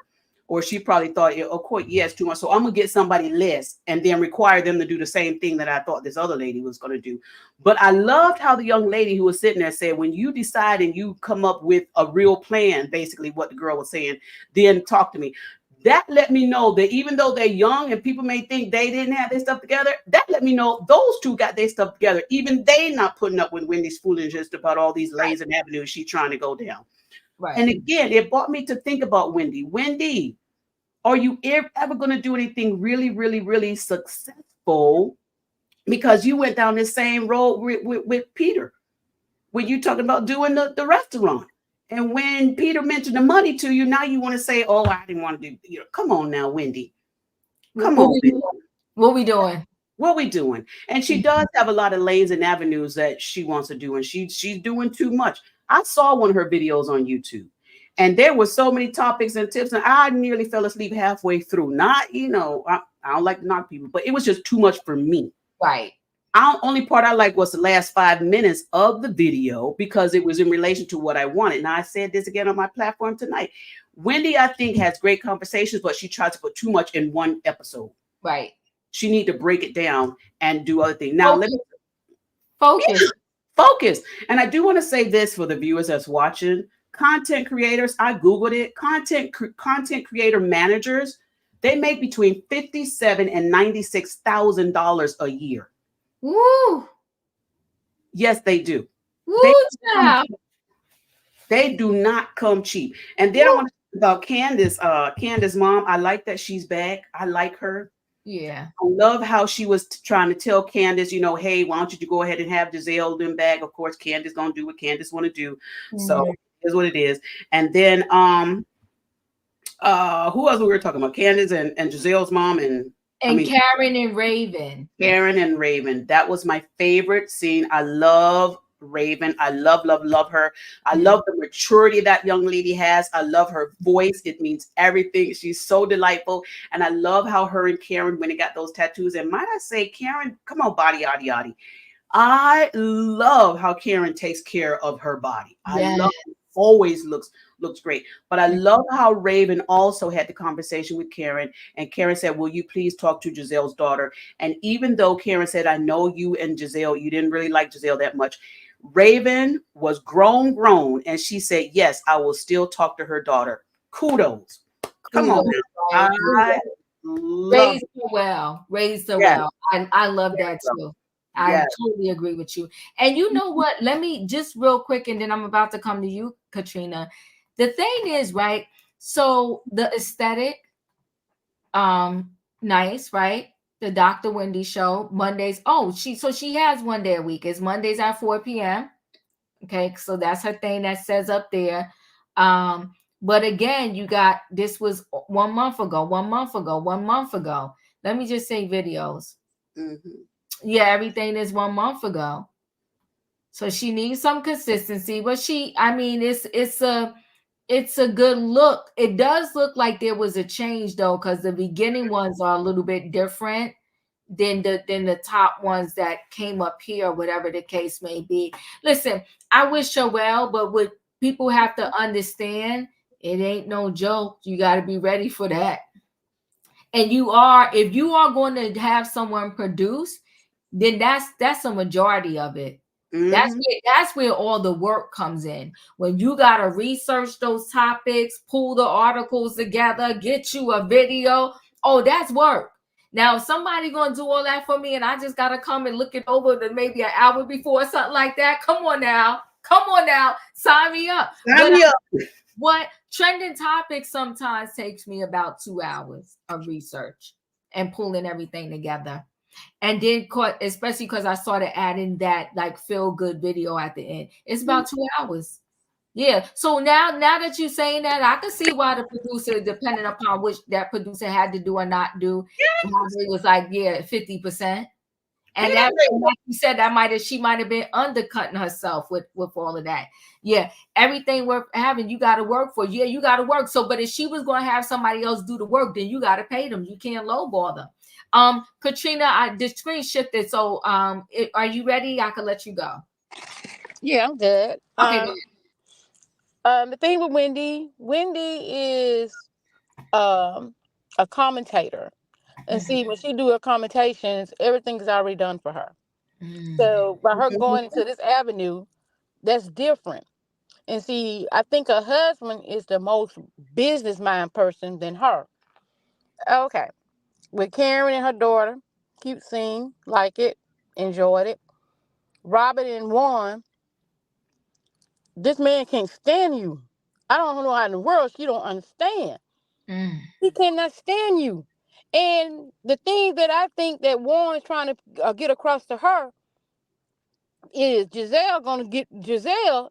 Or she probably thought, of course, yes, too much. So I'm going to get somebody less and then require them to do the same thing that I thought this other lady was going to do. But I loved how the young lady who was sitting there said, when you decide and you come up with a real plan, basically what the girl was saying, then talk to me. That let me know that even though they're young and people may think they didn't have their stuff together, that let me know those two got their stuff together. Even they not putting up with Wendy's foolishness about all these lanes and avenues she's trying to go down. Right. And again, it brought me to think about Wendy. Wendy, are you ever going to do anything really, really, really successful? Because you went down this same road with Peter when you talking about doing the restaurant. And when Peter mentioned the money to you, now you want to say, oh, I didn't want to do, come on now, Wendy. Come on. What we doing? What we doing? And she does have a lot of lanes and avenues that she wants to do. And she's doing too much. I saw one of her videos on YouTube. And there were so many topics and tips, and I nearly fell asleep halfway through. Not, I don't like to knock people, but it was just too much for me. Right. Only part I liked was the last 5 minutes of the video because it was in relation to what I wanted. Now, I said this again on my platform tonight. Wendy, I think, has great conversations, but she tries to put too much in one episode. Right. She need to break it down and do other things. Now, let me focus. And I do want to say this for the viewers that's watching. Content creators, I Googled it. Content creator managers, they make between $57,000 and $96,000 a year. Woo! Yes, they do. Woo, they do not come cheap. And then I want to talk about Candiace. Candiace's mom, I like that she's back. I like her. Yeah. I love how she was trying to tell Candiace, hey, why don't you go ahead and have Gizelle them back? Of course, Candiace gonna do what Candiace want to do. Mm-hmm. So is what it is. And then who else we were talking about? Candiace and Giselle's mom and Karen and Rayvin. Karen and Rayvin. That was my favorite scene. I love Rayvin. I love her. I love the maturity that young lady has. I love her voice. It means everything. She's so delightful. And I love how her and Karen, when they got those tattoos, and might I say, Karen, come on, body, yaddy, yaddy. I love how Karen takes care of her body. I love it. Always looks great. But I love how Rayvin also had the conversation with Karen, and Karen said, will you please talk to Giselle's daughter? And even though Karen said, I know you and Giselle, you didn't really like Giselle that much, Rayvin was grown, and she said, yes, I will still talk to her daughter. Kudos. Come on. Raised her well. I love that too. I totally agree with you. And you know what? Let me just real quick, and then I'm about to come to you, Katrina. The thing is, right? So the aesthetic, nice, right? The Dr. Wendy show, Mondays. Oh, she has one day a week. It's Mondays at 4 p.m. Okay, so that's her thing that says up there. But again, this was 1 month ago. Let me just say videos. Mm-hmm. Yeah, everything is 1 month ago. So she needs some consistency, but I mean, it's a good look. It does look like there was a change though, because the beginning ones are a little bit different than the top ones that came up here, whatever the case may be. Listen, I wish her well, but what people have to understand, it ain't no joke. You got to be ready for that. And if you are going to have someone produce, then that's a majority of it. Mm-hmm. That's where all the work comes in. When you got to research those topics, pull the articles together, get you a video. Oh, that's work. Now, if somebody gonna do all that for me, and I just gotta come and look it over the maybe an hour before or something like that. Come on now, sign me up. Sign me up. What trending topics sometimes takes me about 2 hours of research and pulling everything together. And then especially because I started adding that like feel good video at the end. It's about 2 hours. Yeah. So now that you're saying that, I can see why the producer, depending upon which that producer had to do or not do, it was like, 50%. And that, like you said, she might have been undercutting herself with all of that. Yeah, everything worth having, you got to work for. Yeah, you got to work. So, but if she was going to have somebody else do the work, then you got to pay them. You can't lowball them. Katrina, the screen shifted. So, are you ready? I can let you go. Yeah, I'm good. Okay, go The thing with Wendy is a commentator. And ahead. see, when she do her commentations, everything's already done for her. Mm. So by her going into this avenue, that's different. And see, I think her husband is the most business mind person than her. Okay. With Karen and her daughter, cute scene, like it, enjoyed it. Robin and Juan, this man can't stand you. I don't know how in the world she don't understand. Mm. He cannot stand you. And the thing that I think that Warren's trying to get across to her is Giselle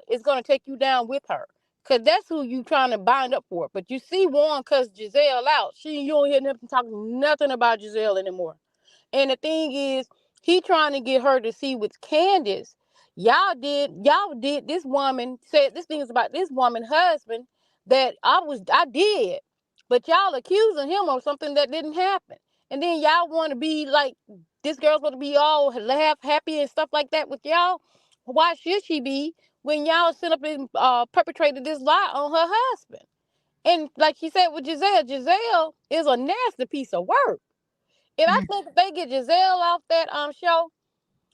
is gonna take you down with her. Cause that's who you trying to bind up for. But you see Warren cuss Giselle out. You don't hear nothing talking nothing about Giselle anymore. And the thing is, he trying to get her to see with Candiace. Y'all did this woman said this thing is about this woman husband that I did. But y'all accusing him of something that didn't happen. And then y'all want to be like this girl's going to be all laugh, happy and stuff like that with y'all. Why should she be when y'all sit up and perpetrated this lie on her husband? And like she said with Giselle is a nasty piece of work. If I Mm. think if they get Giselle off that show,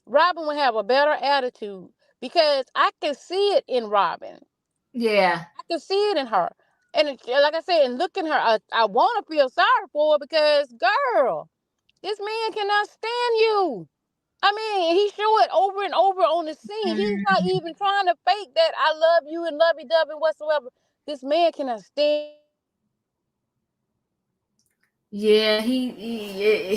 Robyn would have a better attitude because I can see it in Robyn. Yeah. I can see it in her. And like I said, and look at her, I want to feel sorry for her because, girl, this man cannot stand you. I mean, he show it over and over on the scene. He's not Mm. even trying to fake that I love you and lovey dovey whatsoever. This man cannot stand you. He don't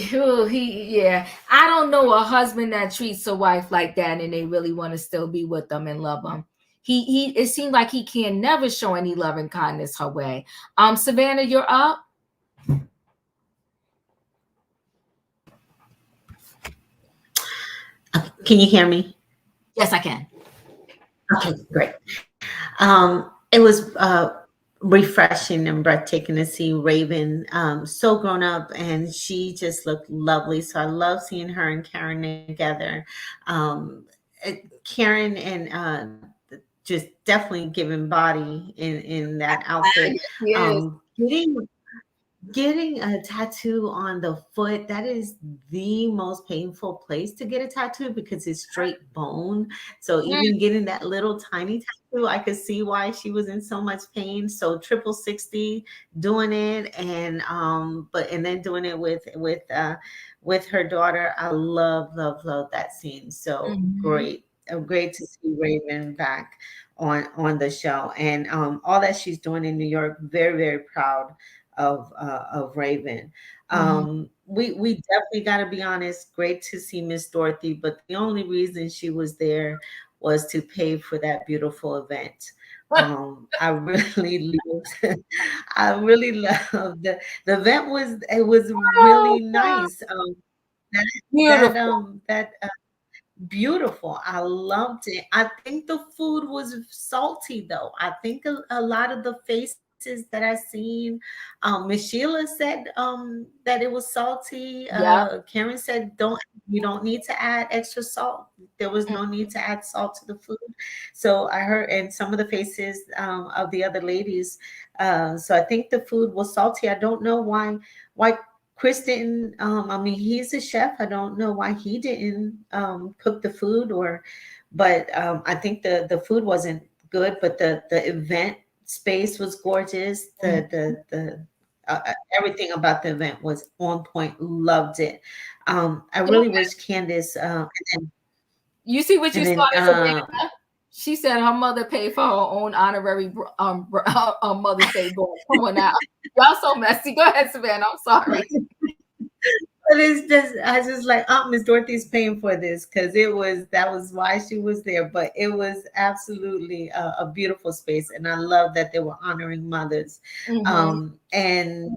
care about you. Yeah, yeah. I don't know a husband that treats a wife like that and they really want to still be with them and love them. It seems like he can never show any love and kindness her way. Savannah, you're up. Can you hear me? Yes, I can. Okay, great. It was refreshing and breathtaking to see Rayvin so grown up, and she just looked lovely. So I love seeing her and Karen together. Karen and just definitely giving body in that outfit. Yes. Getting a tattoo on the foot, that is the most painful place to get a tattoo because it's straight bone. So even getting that little tiny tattoo, I could see why she was in so much pain. So triple 60 doing it, and then doing it with her daughter. I love that scene. So Mhm. great. Great to see Raven back on the show, and all that she's doing in New York. Very, very proud of Rayvin. Mhm. We definitely got to be honest. Great to see Miss Dorothy, but the only reason she was there was to pay for that beautiful event. I really loved, I really loved the event. Was It was Oh really God. nice. Beautiful. Beautiful. I loved it. I think the food was salty though. I think a lot of the faces that I seen, Miss Sheila said that it was salty. Yeah. Karen said you don't need to add extra salt. There was no need to add salt to the food. So I heard, and some of the faces of the other ladies. So I think the food was salty. I don't know why Chris didn't, I mean, he's a chef. I don't know why he didn't cook the food but I think the food wasn't good, but the event space was gorgeous. The everything about the event was on point. Loved it. I really wish Candiace, You see what you and started, then, Savannah? She said her mother paid for her own honorary Mother's Day brunch. Come on now. Y'all so messy. Go ahead, Savannah. I'm sorry. but it's just, I just like, Miss Dorothy's paying for this because that was why she was there. But it was absolutely a beautiful space, and I love that they were honoring mothers. And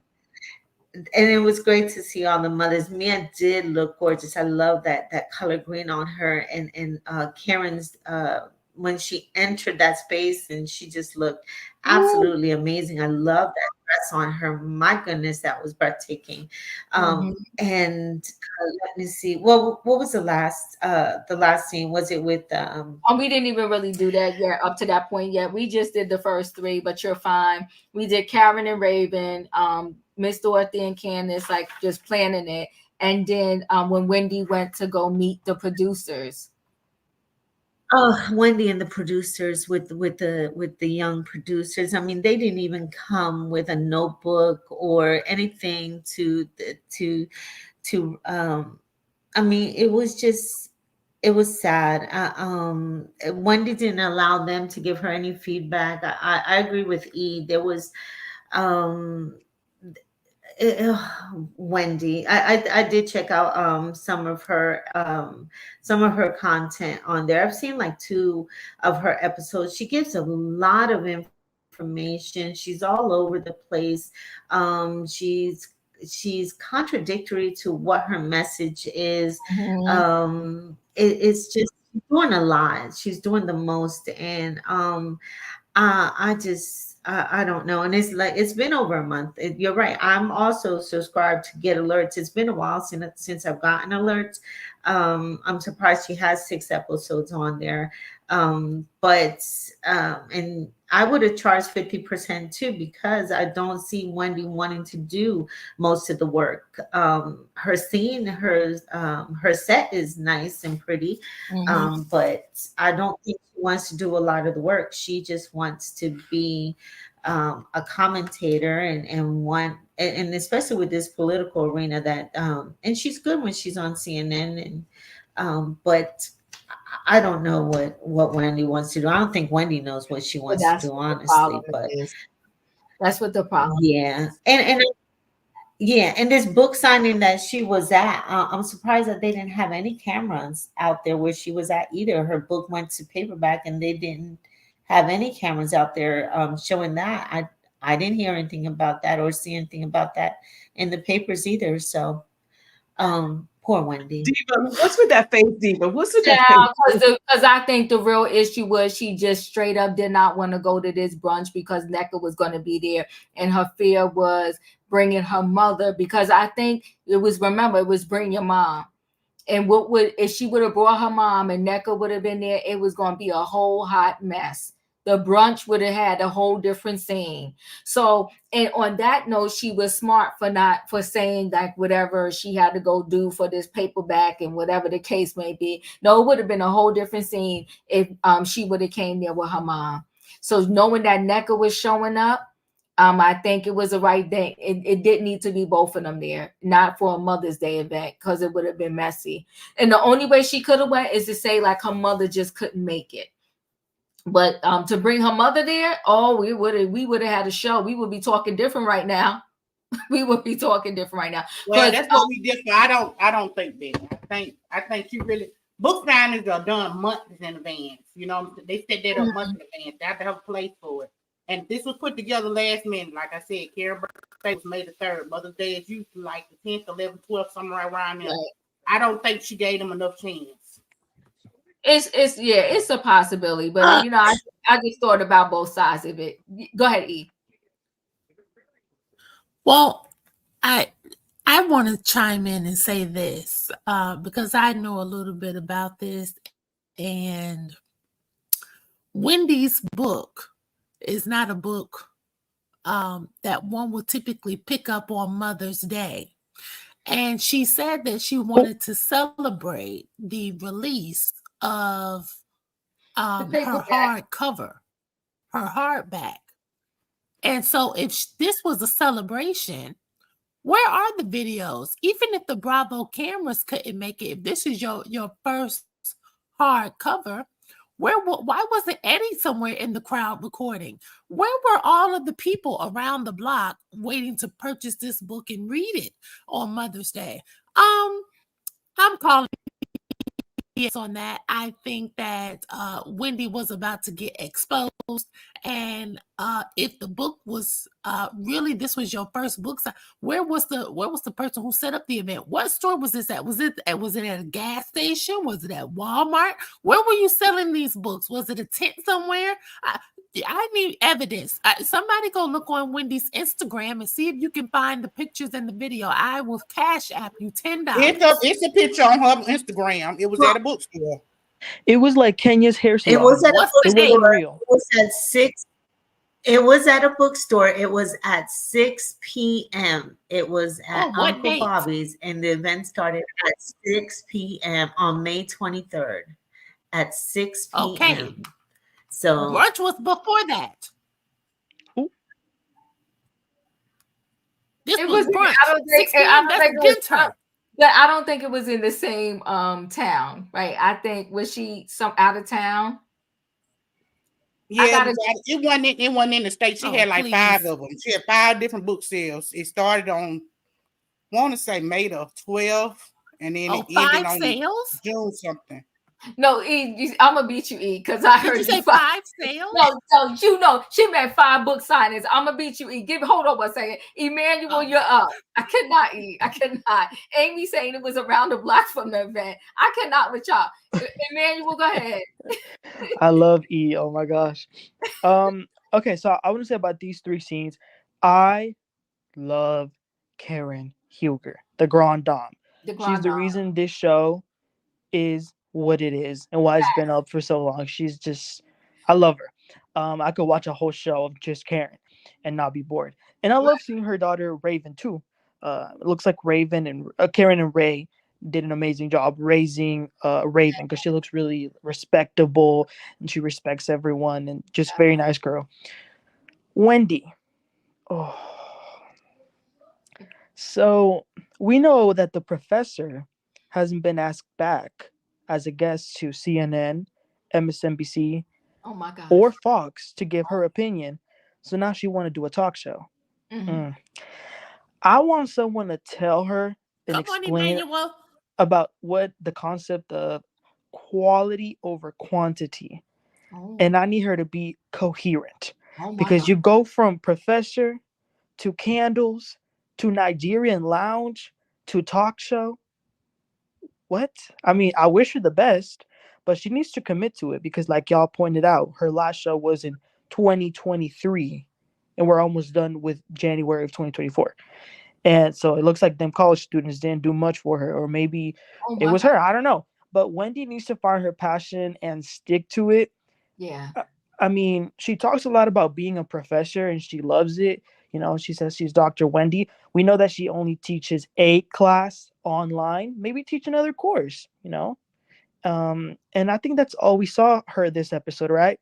it was great to see all the mothers. Mia did look gorgeous. I love that color green on her, and Karen's when she entered that space, and she just looked absolutely amazing. I love that dress on her. My goodness, that was breathtaking. And let me see. Well, what was the last scene? Was it with we didn't even really do that yet up to that point yet. We just did the first three, but you're fine. We did Karen and Rayvin, Miss Dorothy and Candiace, like just planning it. And then when Wendy went to go meet the producers. Oh, Wendy and the producers with the young producers. I mean, they didn't even come with a notebook or anything to I mean, it was sad. Wendy didn't allow them to give her any feedback. I agree with E. There was Wendy. I did check out some of her content on there. I've seen like 2 of her episodes. She gives a lot of information. She's all over the place. She's contradictory to what her message is. It's just doing a lot. She's doing the most, and I don't know. And it's like, it's been over a month. You're right. I'm also subscribed to get alerts. It's been a while since I've gotten alerts. I'm surprised she has 6 episodes on there. But and I would have charged 50% too, because I don't see Wendy wanting to do most of the work. Her scene, her set is nice and pretty. But I don't think she wants to do a lot of the work. She just wants to be a commentator and especially with this political arena that and she's good when she's on CNN but I don't know what Wendy wants to do. I don't think Wendy knows what she wants to do, honestly. But that's what the problem is. And this book signing that she was at, I'm surprised that they didn't have any cameras out there where she was at either. Her book went to paperback, and they didn't have any cameras out there showing that. I didn't hear anything about that or see anything about that in the papers either. So, poor Wendy. Diva, what's with that face, Diva? What's with that face? Because I think the real issue was she just straight up did not want to go to this brunch because Nneka was going to be there, and her fear was bringing her mother, because I think it was bring your mom. And if she would have brought her mom and Nneka would have been there, it was going to be a whole hot mess. The brunch would have had a whole different scene. So, and on that note, she was smart for saying like whatever she had to go do for this paperback and whatever the case may be. No, it would have been a whole different scene if she would have came there with her mom. So knowing that Nneka was showing up, I think it was the right thing. It didn't need to be both of them there, not for a Mother's Day event, because it would have been messy. And the only way she could have went is to say like her mother just couldn't make it. But to bring her mother there, we would have had a show. We would be talking different right now. We would be talking different right now. Well, that's what we did. I don't think that. I think you really, book signings are done months in advance. You know, they set that up months in advance. They have to have a place for it. And this was put together last minute. Like I said, Karen's birthday was May the 3rd. Mother's Day is usually like the 10th, 11th, 12th, somewhere around there. Right. I don't think she gave them enough chance. It's a possibility, but you know, I just thought about both sides of it. Go ahead, E. Well, I want to chime in and say this because I know a little bit about this, and Wendy's book is not a book that one would typically pick up on Mother's Day. And she said that she wanted to celebrate the release of her hardcover, her hardback. And so if this was a celebration, where are the videos? Even if the Bravo cameras couldn't make it, if this is your first hardcover, why wasn't Eddie somewhere in the crowd recording? Where were all of the people around the block waiting to purchase this book and read it on Mother's Day? I'm calling on that. I think that Wendy was about to get exposed, and if the book was really this was your first book, where was the person who set up the event? What store was this at? Was it at a gas station? Was it at Walmart? Where were you selling these books? Was it a tent somewhere? I need evidence. Somebody go look on Wendy's Instagram and see if you can find the pictures and the video. I will cash app you $10. It's a picture on her Instagram. It was at a bookstore. It was like Kenya's hair salon. It was at a bookstore. It wasn't real. It was at 6. It was at a bookstore. It was at 6 p.m. It was at Uncle Bobby's, and the event started at 6 p.m. on May 23rd at 6 p.m. Okay. So brunch was before that. This was brunch. I don't think it was in the same town, right? I think was she some out of town? Yeah, it wasn't in the state. She had like 5 of them. She had 5 different book sales. It started on, I want to say May the 12th, and then it ended on sales? June something. No, E, I'm gonna beat you, E, because I heard you say 5 sales. No, you know she meant 5 book signings. I'm gonna beat you, E. Hold on 1 second, Emmanuel, you're up. I cannot, E. I cannot. Amy saying it was around the block from the event. I cannot with y'all. Emmanuel, go ahead. I love E. Oh my gosh. Okay, so I want to say about these 3 scenes. I love Karen Huger, the Grand Dame. She's the reason this show is what it is and why it's been up for so long. She's just, I love her. I could watch a whole show of just Karen and not be bored. And I love seeing her daughter Rayvin too. It looks like Rayvin and Karen and Ray did an amazing job raising Rayvin, because she looks really respectable and she respects everyone and just very nice girl. Wendy. Oh. So we know that the professor hasn't been asked back as a guest to CNN, MSNBC, or Fox to give her opinion. So now she want to do a talk show. Mm-hmm. I want someone to tell her and explain about what the concept of quality over quantity. And I need her to be coherent, because you go from professor to candles to Nigerian lounge to talk show. What? I mean, I wish her the best, but she needs to commit to it, because like y'all pointed out, her last show was in 2023 and we're almost done with January of 2024. And so it looks like them college students didn't do much for her, or maybe it was her. I don't know. But Wendy needs to find her passion and stick to it. Yeah. I mean, she talks a lot about being a professor and she loves it. You know, she says she's Dr. Wendy. We know that she only teaches a class online. Maybe teach another course, you know? And I think that's all we saw her this episode, right?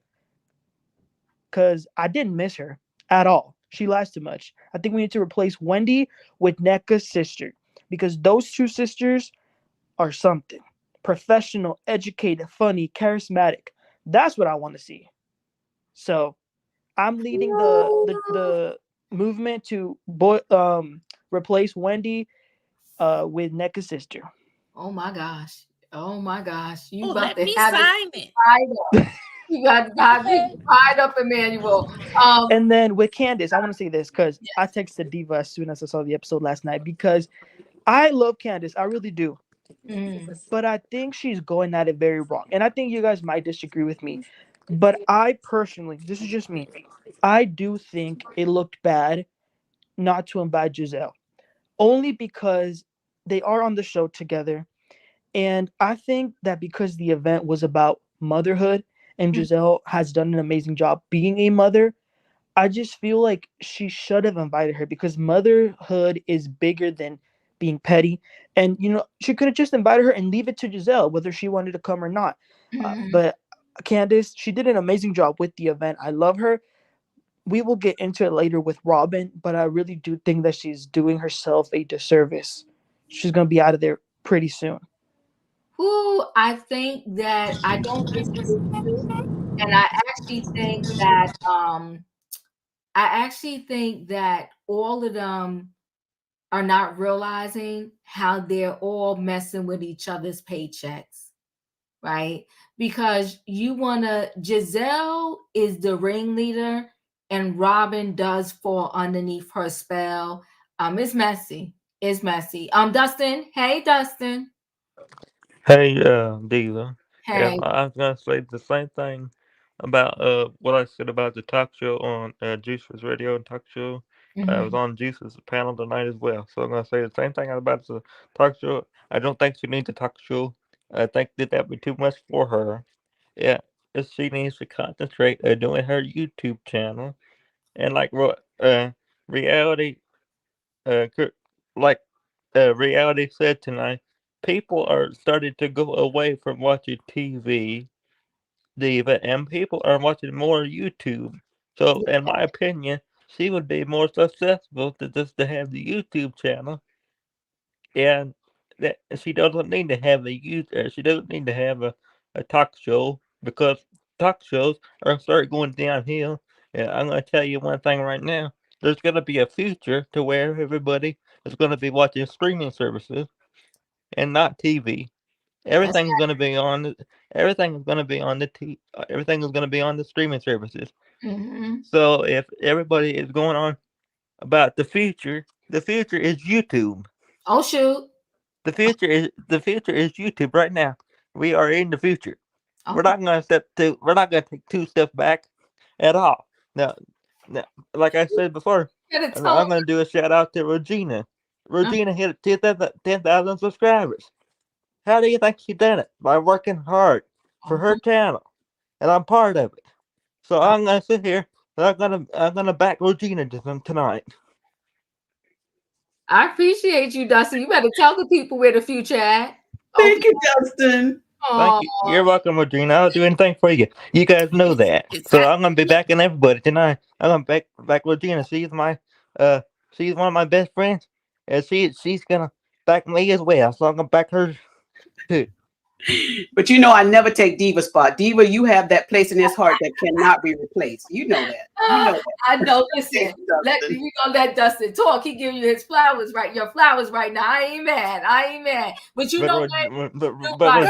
Because I didn't miss her at all. She lies too much. I think we need to replace Wendy with Nneka's sister, because those 2 sisters are something. Professional, educated, funny, charismatic. That's what I want to see. So I'm leading the movement to replace Wendy with Nneka's sister. Oh my gosh. You about to have sign it. You got to fired up, Emmanuel. And then with Candiace, I want to say this, because I texted Diva as soon as I saw the episode last night, because I love Candiace. I really do. But I think she's going at it very wrong. And I think you guys might disagree with me. But I personally, this is just me, I do think it looked bad not to invite Gizelle. Only because they are on the show together. And I think that because the event was about motherhood and Gizelle has done an amazing job being a mother, I just feel like she should have invited her because motherhood is bigger than being petty. And, she could have just invited her and leave it to Gizelle, whether she wanted to come or not. But Candiace, she did an amazing job with the event. I love her. We will get into it later with Robyn, but I really do think that she's doing herself a disservice. She's going to be out of there pretty soon. I think that I don't disagree with you. And I actually think that all of them are not realizing how they're all messing with each other's paychecks, right? Because Gizelle is the ringleader and Robyn does fall underneath her spell. It's messy. It's messy. Dustin. Hey, Dustin. Hey, Diva. Yeah, Hey. I was gonna say the same thing about what I said about the talk show on Juice's radio and talk show. I was on Juice's panel tonight as well, so I'm gonna say the same thing about the talk show. I don't think she needs a talk show. I think that would be too much for her. Yeah, she needs to concentrate on doing her YouTube channel and like what reality like reality said tonight, people are starting to go away from watching TV, Diva, and people are watching more YouTube. So, in my opinion, she would be more successful to have the YouTube channel, and that she doesn't need to have she doesn't need to have a talk show because talk shows are start going downhill. And I'm gonna tell you one thing right now. There's gonna be a future to where everybody is gonna be watching streaming services and not TV. Everything's gonna be on. Everything is gonna be on everything is gonna be on the streaming services. So if everybody is going on about the future is YouTube. Oh shoot! The future is YouTube right now. We are in the future. Okay. We're not gonna take two steps back at all. Now, like I said before, I'm gonna do a shout out to Regina. Regina hit 10,000 subscribers. How do you think she did it? By working hard for her channel, and I'm part of it. So I'm gonna sit here and I'm gonna back Regina tonight. I appreciate you, Dustin. You better tell the people where the future at. Thank you, Dustin. Thank you. You're welcome, Regina. I'll do anything for you. You guys know that. So I'm gonna be backing everybody tonight. I'm gonna back Regina. She's one of my best friends, and she's gonna back me as well. So I'm gonna back her too. But I never take Diva's spot. Diva, you have that place in his heart that cannot be replaced. You know that. I know. Listen, we gonna let Dustin talk. He give you his flowers your flowers right now. I ain't mad. But you know what? But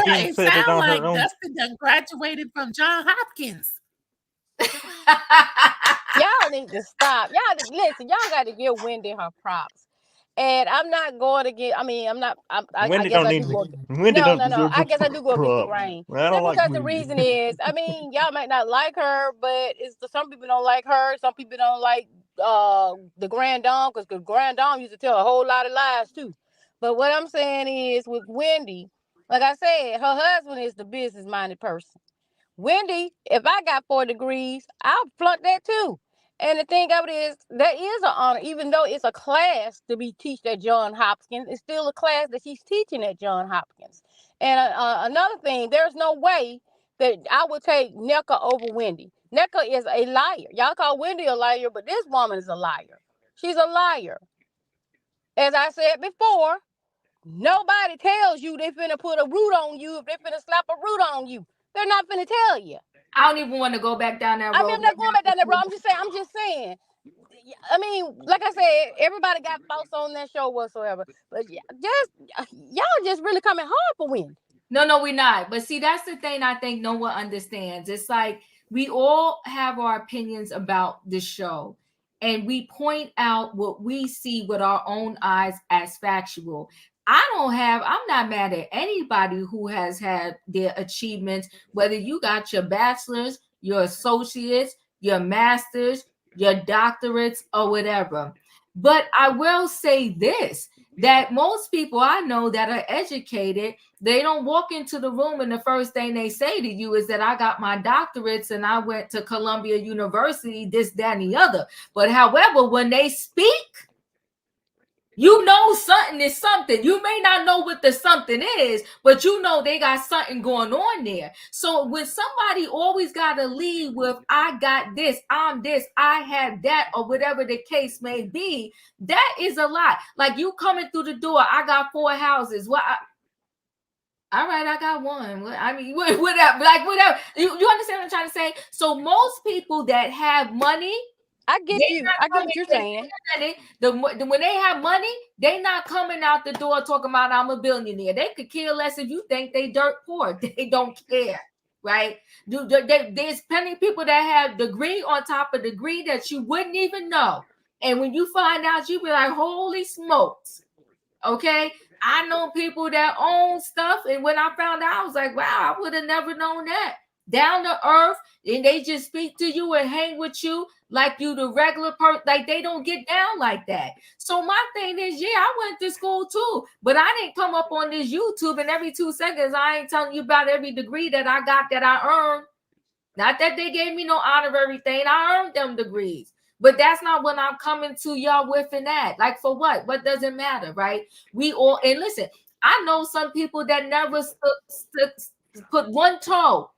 it sounds like Dustin done graduated from Johns Hopkins. Y'all need to stop. Y'all got to give Wendy her props. And I'm not going to get. I mean, I'm not. I guess I do go. No. I guess I do go against the grain. Because the reason is, I mean, y'all might not like her, but some people don't like her. Some people don't like the Grand Dame because the Grand Dame used to tell a whole lot of lies too. But what I'm saying is, with Wendy, like I said, her husband is the business-minded person. Wendy, if I got 4 degrees, I'll flunk that too. And the thing of it is, that is an honor, even though it's a class to be taught at Johns Hopkins, it's still a class that she's teaching at Johns Hopkins. And another thing, there's no way that I would take NECA over Wendy. NECA is a liar. Y'all call Wendy a liar, but this woman is a liar. She's a liar. As I said before, nobody tells you they finna put a root on you if they finna slap a root on you. They're not finna tell you. I don't even want to go back down that road. I mean, I'm not going back down that road. I'm just saying. I mean, like I said, everybody got faults on that show whatsoever. But y'all just really coming hard for Wendy. No, we're not. But see, that's the thing I think no one understands. It's like we all have our opinions about the show. and we point out what we see with our own eyes as factual. I'm not mad at anybody who has had their achievements, whether you got your bachelor's, your associates, your master's, your doctorates, or whatever. But I will say this, that most people I know that are educated, they don't walk into the room and the first thing they say to you is that I got my doctorates and I went to Columbia University, this, that, and the other. But however, when they speak, you know something is something. You may not know what the something is, but you know they got something going on there. So when somebody always got to lead with, I got this, I'm this, I have that, or whatever the case may be, that is a lot. Like you coming through the door, I got 4 houses. Well, all right, I got one. I mean, whatever. Like whatever. You understand what I'm trying to say? So most people that have money, I get you. I get what you're saying. When they have money, they not coming out the door talking about I'm a billionaire. They could care less if you think they dirt poor. They don't care, right? There's plenty of people that have degree on top of degree that you wouldn't even know. And when you find out, you be like, holy smokes. Okay? I know people that own stuff. And when I found out, I was like, wow, I would have never known that. Down to earth, and they just speak to you and hang with you like you the regular person. Like they don't get down like that. So my thing is, yeah, I went to school too, but I didn't come up on this YouTube and every 2 seconds I ain't telling you about every degree that I got that I earned. Not that they gave me no honorary thing. I earned them degrees. But that's not what I'm coming to y'all with and that. Like for what? What does it matter, right? We all, and listen, I know some people that never put one toe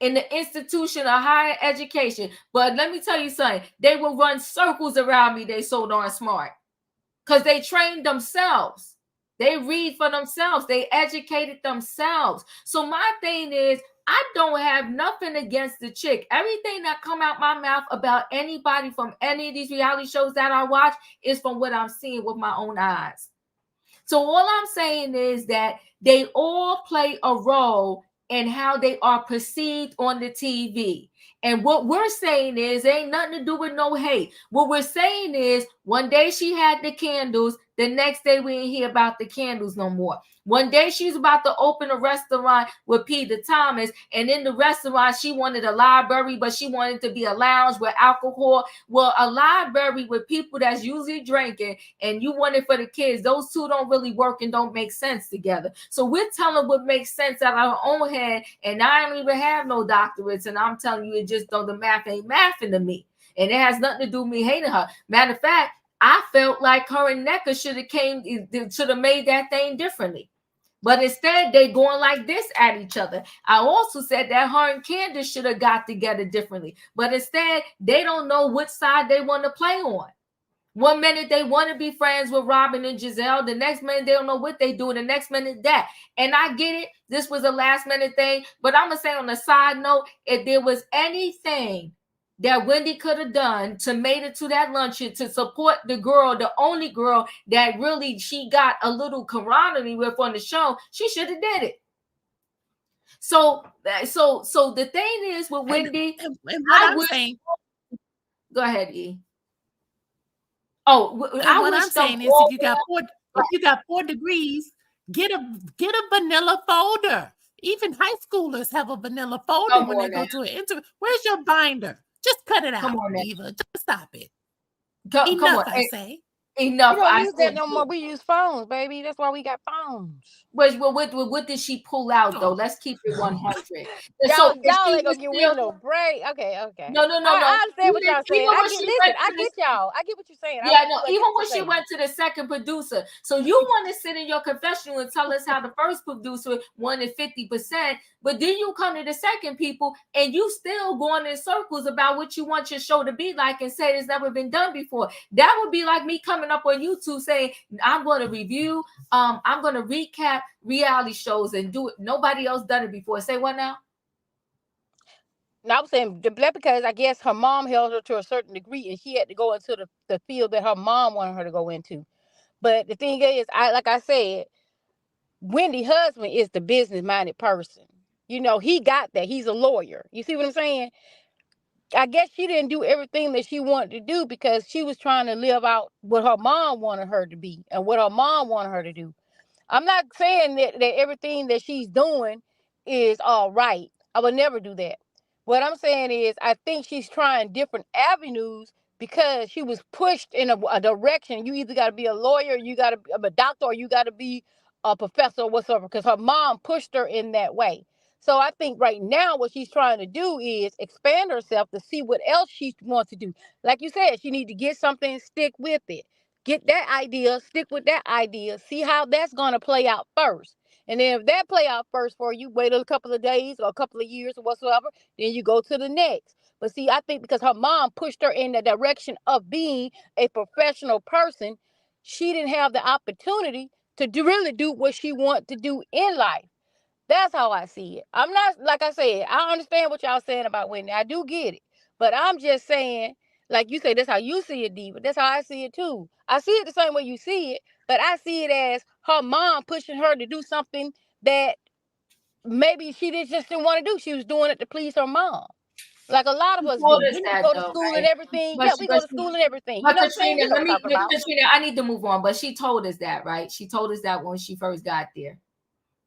in the institution of higher education. But let me tell you something. They will run circles around me. They so darn smart. Because they trained themselves. They read for themselves. They educated themselves. So my thing is, I don't have nothing against the chick. Everything that come out my mouth about anybody from any of these reality shows that I watch is from what I'm seeing with my own eyes. So all I'm saying is that they all play a role in how they are perceived on the TV. And what we're saying is ain't nothing to do with no hate. What we're saying is one day she had the candles, the next day we ain't hear about the candles no more. One day she's about to open a restaurant with Peter Thomas, and in the restaurant she wanted a library, but she wanted to be a lounge with alcohol. Well, a library with people that's usually drinking, and you want it for the kids. Those two don't really work and don't make sense together. So we're telling what makes sense out of our own head, and I don't even have no doctorates, and I'm telling you it just don't, the math ain't mathing to me. And it has nothing to do with me hating her. Matter of fact, I felt like her and NECA should have made that thing differently. But instead, they going like this at each other. I also said that her and Candiace should have got together differently. But instead, they don't know which side they want to play on. One minute they want to be friends with Robyn and Gizelle. The next minute they don't know what they do. The next minute that. And I get it. This was a last minute thing. But I'm going to say on a side note, if there was anything that Wendy could have done to made it to that luncheon to support the girl, the only girl that really she got a little camaraderie with on the show, she should have did it. So the thing is with Wendy, and what I'm saying. Go ahead, E. Oh, what I'm saying is, if you got 4 degrees, get a vanilla folder. Even high schoolers have a vanilla folder when they go to an interview. Where's your binder? Just cut it out, Eva. Just stop it. Enough, I say. Enough. We don't use that no more. We use phones, baby. That's why we got phones. What did she pull out though? Let's keep it 100. Y'all ain't gonna give me no break. Okay. No. I understand what y'all saying. I get y'all. I get what you're saying. Yeah, no. Even when she went to the second producer, so you want to sit in your confessional and tell us how the first producer wanted 50%, but then you come to the second people and you still going in circles about what you want your show to be like and say it's never been done before. That would be like me coming up on YouTube saying I'm going to review, I'm going to recap reality shows and do it. Nobody else done it before. Say what now? No, I'm saying because I guess her mom held her to a certain degree and she had to go into the field that her mom wanted her to go into. But the thing is, like I said, Wendy's husband is the business-minded person. You know, he got that. He's a lawyer. You see what I'm saying? I guess she didn't do everything that she wanted to do because she was trying to live out what her mom wanted her to be and what her mom wanted her to do. I'm not saying that everything that she's doing is all right. I would never do that. What I'm saying is I think she's trying different avenues because she was pushed in a direction. You either got to be a lawyer, you got to be a doctor, or you got to be a professor or whatsoever, because her mom pushed her in that way. So I think right now what she's trying to do is expand herself to see what else she wants to do. Like you said, she need to get something, stick with it. Get that idea, stick with that idea, see how that's going to play out first. And then if that play out first for you, wait a couple of days or a couple of years or whatsoever, then you go to the next. But see, I think because her mom pushed her in the direction of being a professional person, she didn't have the opportunity to really do what she wanted to do in life. That's how I see it. I'm not, like I said, I understand what y'all saying about Whitney. I do get it. But I'm just saying, like you say, that's how you see it, Diva. That's how I see it too. I see it the same way you see it, but I see it as her mom pushing her to do something that maybe she just didn't want to do. She was doing it to please her mom. Like a lot of us do. We go to school and everything. Yeah, we go to school and everything. You know what I'm saying? You know what I'm talking about. Katrina, I need to move on, but she told us that, right? She told us that when she first got there,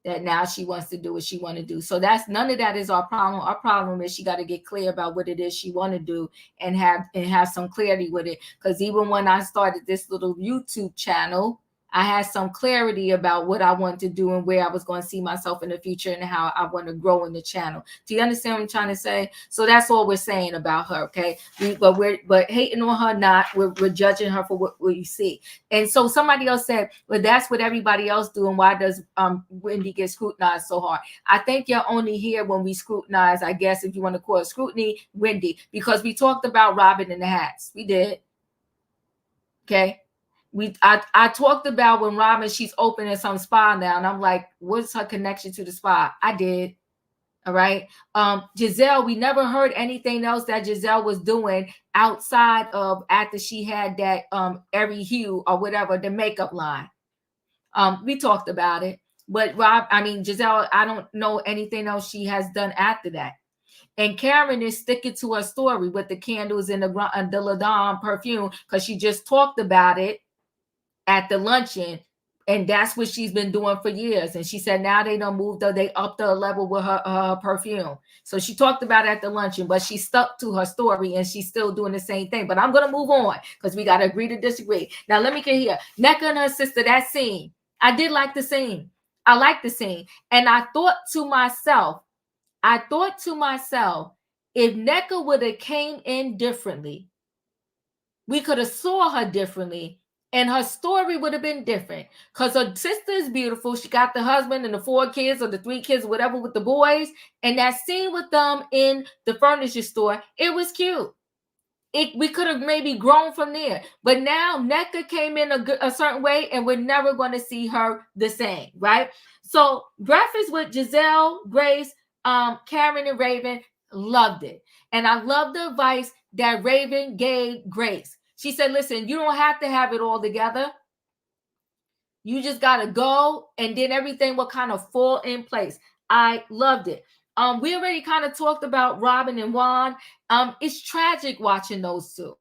that now she wants to do what she want to do. So that's none of that is our problem. Our problem is she got to get clear about what it is she want to do and have some clarity with it. Because even when I started this little YouTube channel, I had some clarity about what I want to do and where I was going to see myself in the future and how I want to grow in the channel. Do you understand what I'm trying to say? So that's all we're saying about her, okay? But hating on her, not we're judging her for what you see. And so somebody else said, well, that's what everybody else do, and why does Wendy get scrutinized so hard? I think you're only here when we scrutinize, I guess, if you want to call it scrutiny, Wendy, because we talked about Robyn and the hats. We did. Okay. I talked about when Robyn, she's opening some spa now, and I'm like, what's her connection to the spa? I did. All right. Gizelle, we never heard anything else that Gizelle was doing outside of after she had that every hue or whatever, the makeup line. We talked about it. But Gizelle, I don't know anything else she has done after that. And Karen is sticking to her story with the candles and the Ladon perfume because she just talked about it at the luncheon, and that's what she's been doing for years. And she said now they don't move, they upped the level with her perfume. So she talked about it at the luncheon, but she stuck to her story and she's still doing the same thing. But I'm gonna move on because we gotta agree to disagree. Now let me get here. Nneka and her sister, that scene, I did like the scene. I like the scene, and I thought to myself, if Nneka would have came in differently, we could have saw her differently. And her story would have been different because her sister is beautiful. She got the husband and the 4 kids or the 3 kids, whatever, with the boys. And that scene with them in the furniture store, it was cute. We could have maybe grown from there. But now Nneka came in a certain way, and we're never going to see her the same, right? So breakfast with Gizelle, Grace, Karen, and Rayvin, loved it. And I love the advice that Rayvin gave Grace. She said, listen, you don't have to have it all together. You just got to go, and then everything will kind of fall in place. I loved it. We already kind of talked about Robyn and Juan. It's tragic watching those two.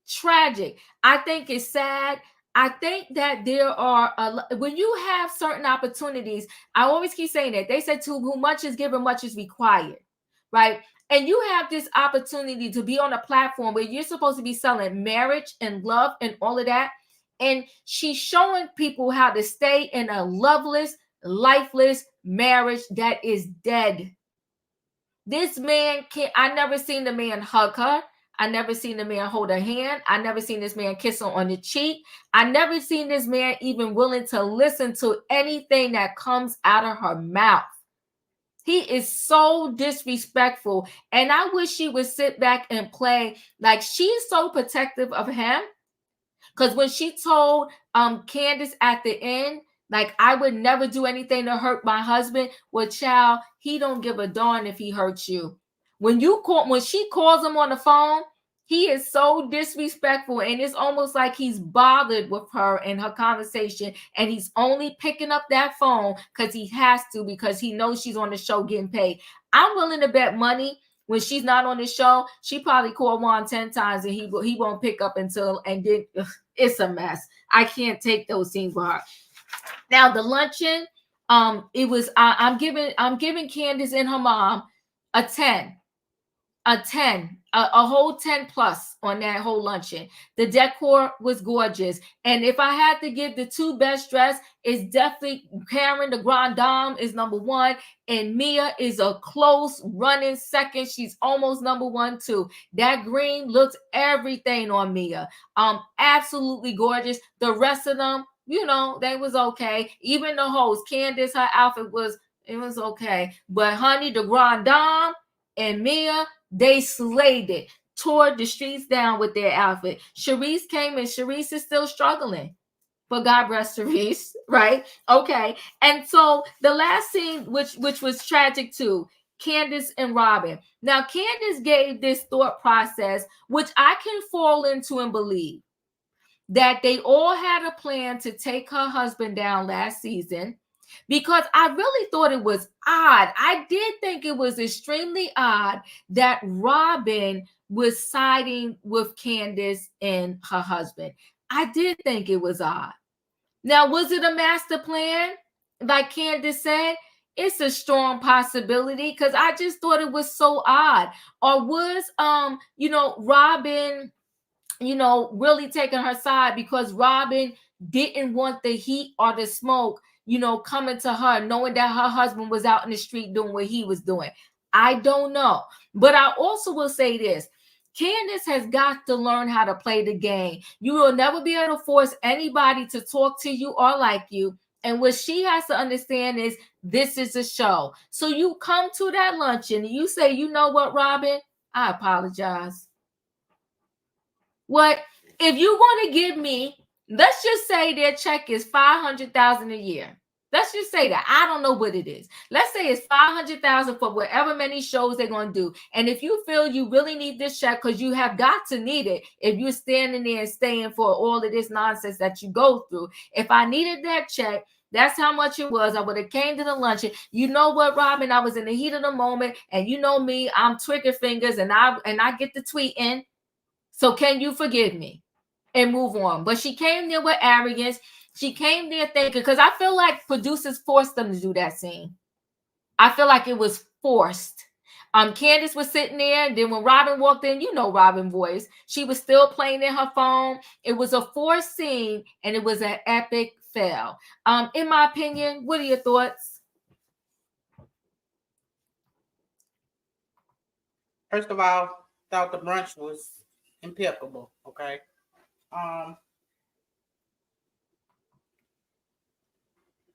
Tragic. I think it's sad. I think that there are, when you have certain opportunities, I always keep saying that. They said to whom much is given, much is required, right? And you have this opportunity to be on a platform where you're supposed to be selling marriage and love and all of that. And she's showing people how to stay in a loveless, lifeless marriage that is dead. This man I never seen the man hug her. I never seen the man hold her hand. I never seen this man kiss her on the cheek. I never seen this man even willing to listen to anything that comes out of her mouth. He is so disrespectful. And I wish she would sit back and play like she's so protective of him. Because when she told Candiace at the end, like, I would never do anything to hurt my husband. Well, child, he don't give a darn if he hurts you. When she calls him on the phone, he is so disrespectful, and it's almost like he's bothered with her and her conversation, and he's only picking up that phone because he has to, because he knows she's on the show getting paid. I'm willing to bet money When she's not on the show, she probably called Juan 10 times and he won't pick up until, and then it's a mess. I can't take those scenes with her. Now the luncheon, it was I'm giving Candiace and her mom a 10. A 10, a whole 10 plus on that whole luncheon. The decor was gorgeous. And if I had to give the two best dressed, it's definitely Karen, the Grand Dame, is number one. And Mia is a close running second. She's almost number one, too. That green looks everything on Mia. Absolutely gorgeous. The rest of them, you know, they was okay. Even the host, Candiace, her outfit was okay. But honey, the Grand Dame and Mia, they slayed it, tore the streets down with their outfit. Charisse came and Charisse is still struggling. But God bless Charisse, right? Okay. And so the last scene, which was tragic too, Candiace and Robyn. Now, Candiace gave this thought process, which I can fall into and believe, that they all had a plan to take her husband down last season. Because I really thought it was odd. I did think it was extremely odd that Robyn was siding with Candiace and her husband. I did think it was odd. Now, was it a master plan? Like Candiace said, it's a strong possibility because I just thought it was so odd. Or was, Robyn, really taking her side because Robyn didn't want the heat or the smoke, coming to her, knowing that her husband was out in the street doing what he was doing. I don't know. But I also will say this. Candiace has got to learn how to play the game. You will never be able to force anybody to talk to you or like you. And what she has to understand is this is a show. So you come to that luncheon and you say, you know what, Robyn? I apologize. What if you want to give me, let's just say their check is $500,000 a year. Let's just say that. I don't know what it is. Let's say it's $500,000 for whatever many shows they're going to do. And if you feel you really need this check, because you have got to need it, if you're standing there and staying for all of this nonsense that you go through, if I needed that check, that's how much it was. I would have came to the luncheon. You know what, Robyn? I was in the heat of the moment, and you know me, I'm trigger fingers, and I get the tweeting. So can you forgive me and move on? But she came there with arrogance. She came there thinking, because I feel like producers forced them to do that scene. I feel like it was forced. Candiace was sitting there, and then when Robyn walked in, you know Robyn's voice, she was still playing in her phone. It was a forced scene, and it was an epic fail. In my opinion, what are your thoughts? First of all, thought the brunch was impeccable. Okay.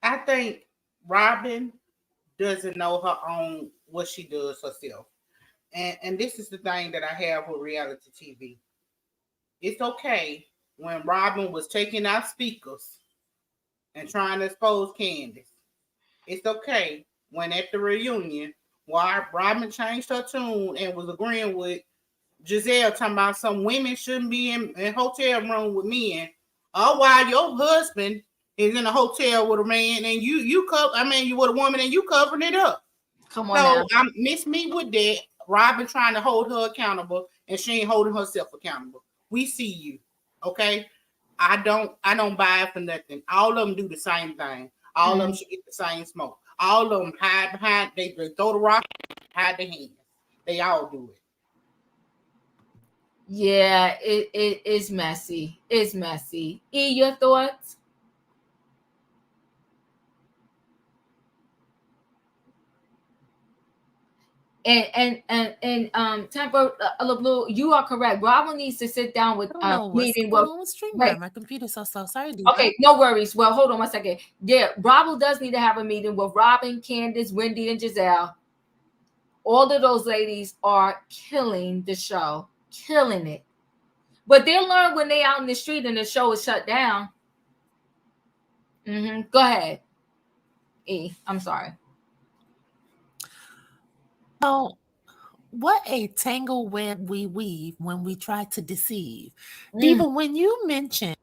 I think Robyn doesn't know her own what she does herself. And this is the thing that I have with reality TV. It's okay when Robyn was taking out speakers and trying to expose Candiace. It's okay when at the reunion, why Robyn changed her tune and was agreeing with Gizelle talking about some women shouldn't be in hotel room with men. Oh, while your husband is in a hotel with a man and you with a woman and you covering it up. Come on. So miss me with that. Robyn trying to hold her accountable and she ain't holding herself accountable. We see you. Okay. I don't buy it for nothing. All of them do the same thing. All of them should get the same smoke. All of them hide behind, they throw the rock, hide their hands. They all do it. Yeah, it is messy. It's messy. E, your thoughts? And Temper Blue, you are correct. Bravo needs to sit down with meeting with my computer's so slow. Sorry, Diva. Okay, no worries. Well, hold on one second. Yeah, Bravo does need to have a meeting with Robyn, Candiace, Wendy, and Gizelle. All of those ladies are killing the show, killing it. But they'll learn when they're out in the street and the show is shut down. Go ahead, E. I'm sorry. Oh, what a tangle web we weave when we try to deceive. Diva, when you mentioned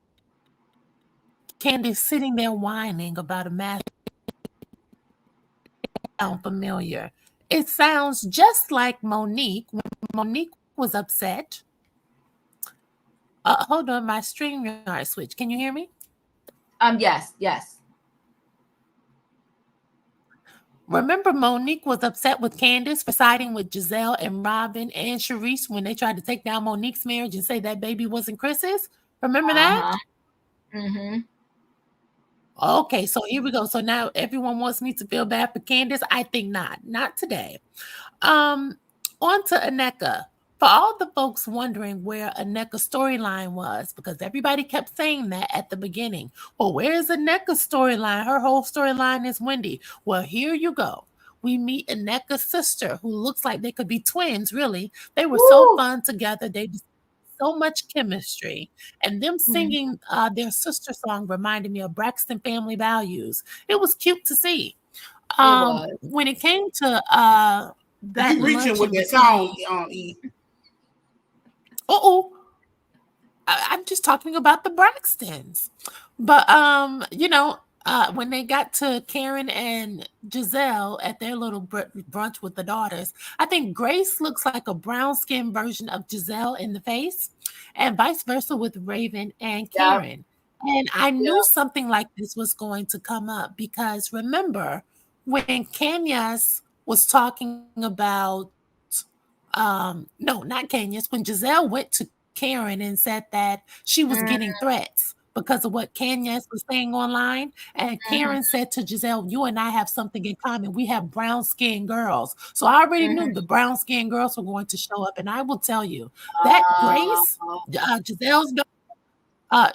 Candiace sitting there whining about a mask sound familiar. it sounds just like Monique when Monique was upset. Hold on, my StreamYard switch. Can you hear me? Yes. Remember, Monique was upset with Candiace for siding with Gizelle and Robyn and Sharice when they tried to take down Monique's marriage and say that baby wasn't Chris's? Remember that? Mm-hmm. Okay, so here we go. So now everyone wants me to feel bad for Candiace. I think not. Not today. On to Aneka. For all the folks wondering where Aneka's storyline was, because everybody kept saying that at the beginning. Well, where's Aneka's storyline? Her whole storyline is Wendy. Well, here you go. We meet Aneka's sister, who looks like they could be twins, really. They were so fun together. They just so much chemistry. And them singing their sister song reminded me of Braxton Family Values. It was cute to see. When it came to that you reaching with that song, I'm just talking about the Braxtons. But when they got to Karen and Gizelle at their little brunch with the daughters, I think Grace looks like a brown-skinned version of Gizelle in the face, and vice versa with Rayvin and Karen. And I knew something like this was going to come up because remember when Candiace was talking about no, not Candiace, when Gizelle went to Karen and said that she was getting threats because of what Candiace was saying online. And Karen said to Gizelle, you and I have something in common. We have brown-skinned girls. So I already knew the brown-skinned girls were going to show up. And I will tell you that Grace, Giselle's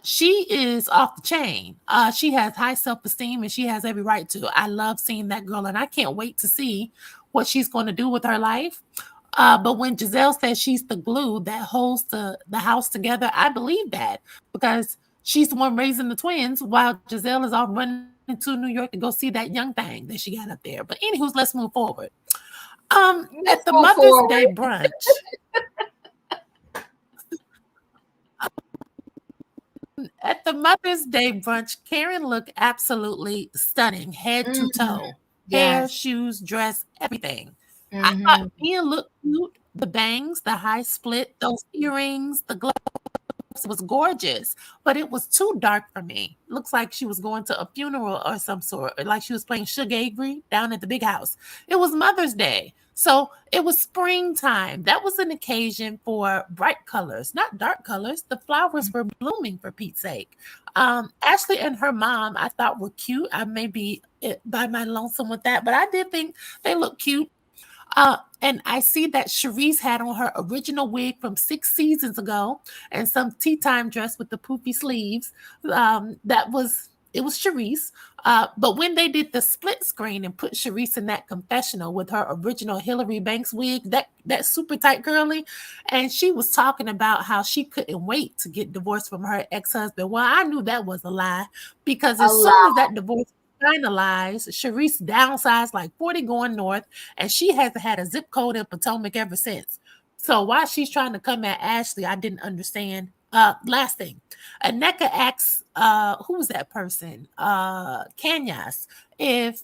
she is off the chain. She has high self-esteem and she has every right to. I love seeing that girl and I can't wait to see what she's going to do with her life. But when Gizelle says she's the glue that holds the house together, I believe that because she's the one raising the twins while Gizelle is off running to New York to go see that young thing that she got up there. But anywho, let's move forward. At the Mother's Day brunch. At the Mother's Day brunch, Karen looked absolutely stunning, head to toe. Hair, shoes, dress, everything. I thought Mia looked cute. The bangs, the high split, those earrings, the gloves was gorgeous, but it was too dark for me. Looks like she was going to a funeral or some sort, or like she was playing Sugar Avery down at the big house. It was Mother's Day, so it was springtime. That was an occasion for bright colors, not dark colors. The flowers were blooming, for Pete's sake. Ashley and her mom, I thought were cute. I may be by my lonesome with that, but I did think they looked cute. And I see that Sharice had on her original wig from 6 seasons ago and some tea time dress with the poofy sleeves. It was Sharice. But when they did the split screen and put Sharice in that confessional with her original Hillary Banks wig, that super tight curly, and she was talking about how she couldn't wait to get divorced from her ex-husband. Well, I knew that was a lie because as soon as that divorce finalized, Sharice downsized like 40 going north, and she hasn't had a zip code in Potomac ever since. So while she's trying to come at Ashley, I didn't understand. Last thing, Aneka asks, who was that person? Candiace, if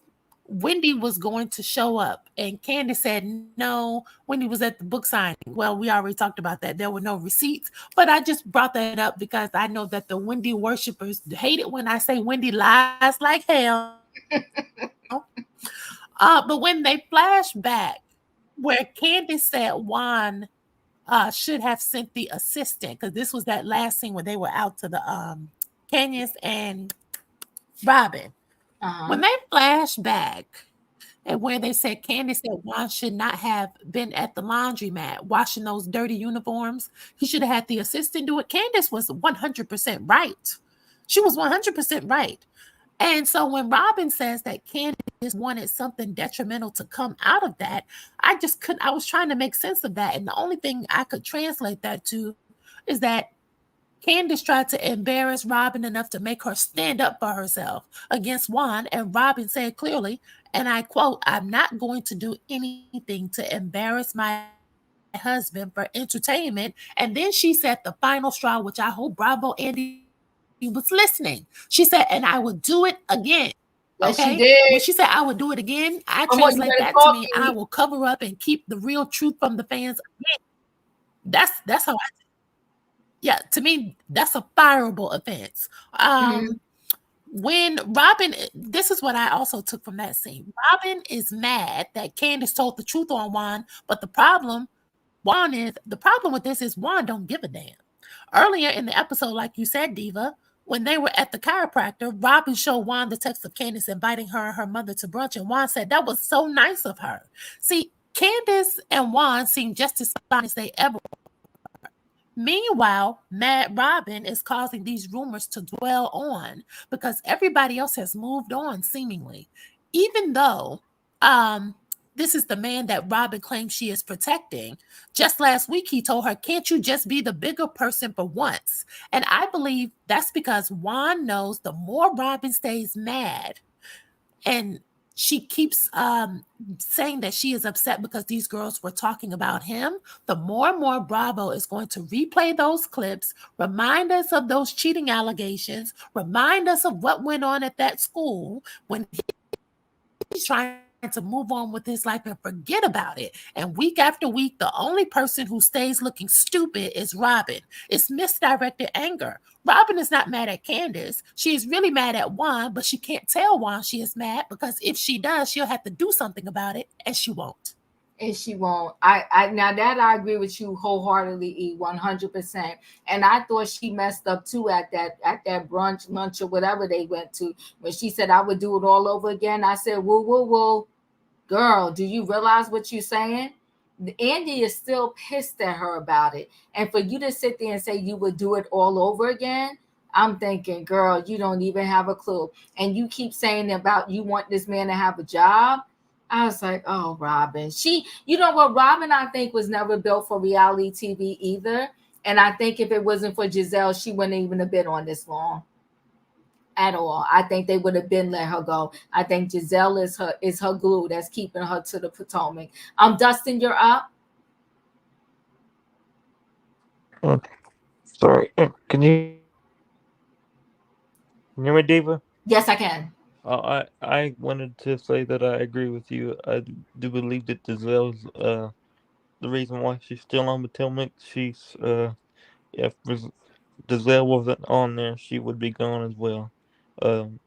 Wendy was going to show up, and Candiace said no. Wendy was at the book signing. Well, we already talked about that. There were no receipts, but I just brought that up because I know that the Wendy worshipers hate it when I say Wendy lies like hell. But when they flash back, where Candiace said Juan should have sent the assistant, because this was that last scene where they were out to the Candiace and Robyn. When they flash back and where they said Candiace said Juan should not have been at the laundromat washing those dirty uniforms, he should have had the assistant do it. Candiace was 100% right. She was 100% right. And so when Robyn says that Candiace wanted something detrimental to come out of that, I was trying to make sense of that. And the only thing I could translate that to is that Candiace tried to embarrass Robyn enough to make her stand up for herself against Juan. And Robyn said clearly, and I quote, "I'm not going to do anything to embarrass my husband for entertainment." And then she said the final straw, which I hope Bravo Andy was listening. She said, "And I will do it again." Yes, Okay. she did. When she said I would do it again, I Come on, you translate better that to talk me. to I me. will cover up and keep the real truth from the fans again. That's how I, yeah, to me, that's a fireable offense. When Robyn, this is what I also took from that scene. Robyn is mad that Candiace told the truth on Juan, but the problem with this is Juan don't give a damn. Earlier in the episode, like you said, Diva, when they were at the chiropractor, Robyn showed Juan the text of Candiace inviting her and her mother to brunch, and Juan said that was so nice of her. See, Candiace and Juan seem just as fine as they ever. Meanwhile, Mad Robyn is causing these rumors to dwell on because everybody else has moved on, seemingly. Even though this is the man that Robyn claims she is protecting. Just last week, he told her, can't you just be the bigger person for once? And I believe that's because Juan knows the more Robyn stays mad and she keeps saying that she is upset because these girls were talking about him, the more and more Bravo is going to replay those clips, remind us of those cheating allegations, remind us of what went on at that school when he's trying to move on with his life and forget about it. And week after week, the only person who stays looking stupid is Robyn. It's misdirected anger. Robyn is not mad at Candiace. She is really mad at Juan, but she can't tell Juan she is mad because if she does, she'll have to do something about it, and she won't. And she won't. I now that I agree with you wholeheartedly, 100%. And I thought she messed up too at that brunch, lunch, or whatever they went to when she said I would do it all over again. I said, whoa, whoa, whoa, girl, do you realize what you're saying? Andy is still pissed at her about it, and for you to sit there and say you would do it all over again. I'm thinking, girl, you don't even have a clue. And you keep saying about you want this man to have a job. I was like, oh, Robyn. You know what? Robyn, I think, was never built for reality TV either. And I think if it wasn't for Gizelle, she wouldn't even have been on this long at all. I think they would have been let her go. I think Gizelle is her glue that's keeping her to the Potomac. Dustin, you're up. Sorry. Can you hear me, Diva? Yes, I can. I wanted to say that I agree with you. I do believe that Giselle's the reason why she's still on Potomac. If Giselle wasn't on there, she would be gone as well. Um,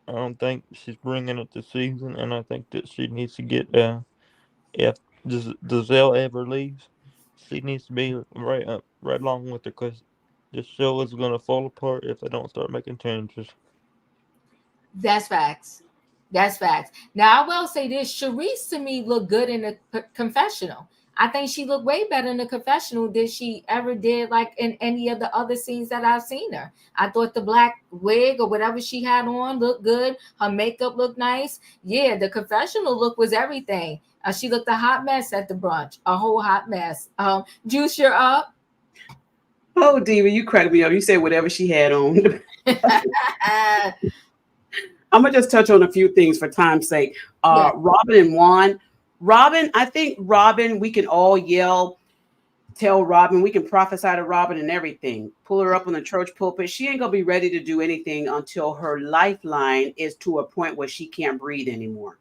I don't think she's bringing it this season, and I think that she needs to get if Giselle ever leaves, she needs to be right along with her because this show is gonna fall apart if they don't start making changes. That's facts. That's facts. Now I will say this: Sharice to me looked good in the confessional. I think she looked way better in the confessional than she ever did like in any of the other scenes that I've seen her. I thought the black wig or whatever she had on looked good. Her makeup looked nice. Yeah, the confessional look was everything. She looked a hot mess at the brunch, a whole hot mess. Juice, you're up. Oh, Diva, you cracked me up. You said whatever she had on. I'm gonna just touch on a few things for time's sake. Yeah. Robyn and Juan. Robyn, I think Robyn, we can all tell Robyn, we can prophesy to Robyn and everything. Pull her up on the church pulpit. She ain't gonna be ready to do anything until her lifeline is to a point where she can't breathe anymore.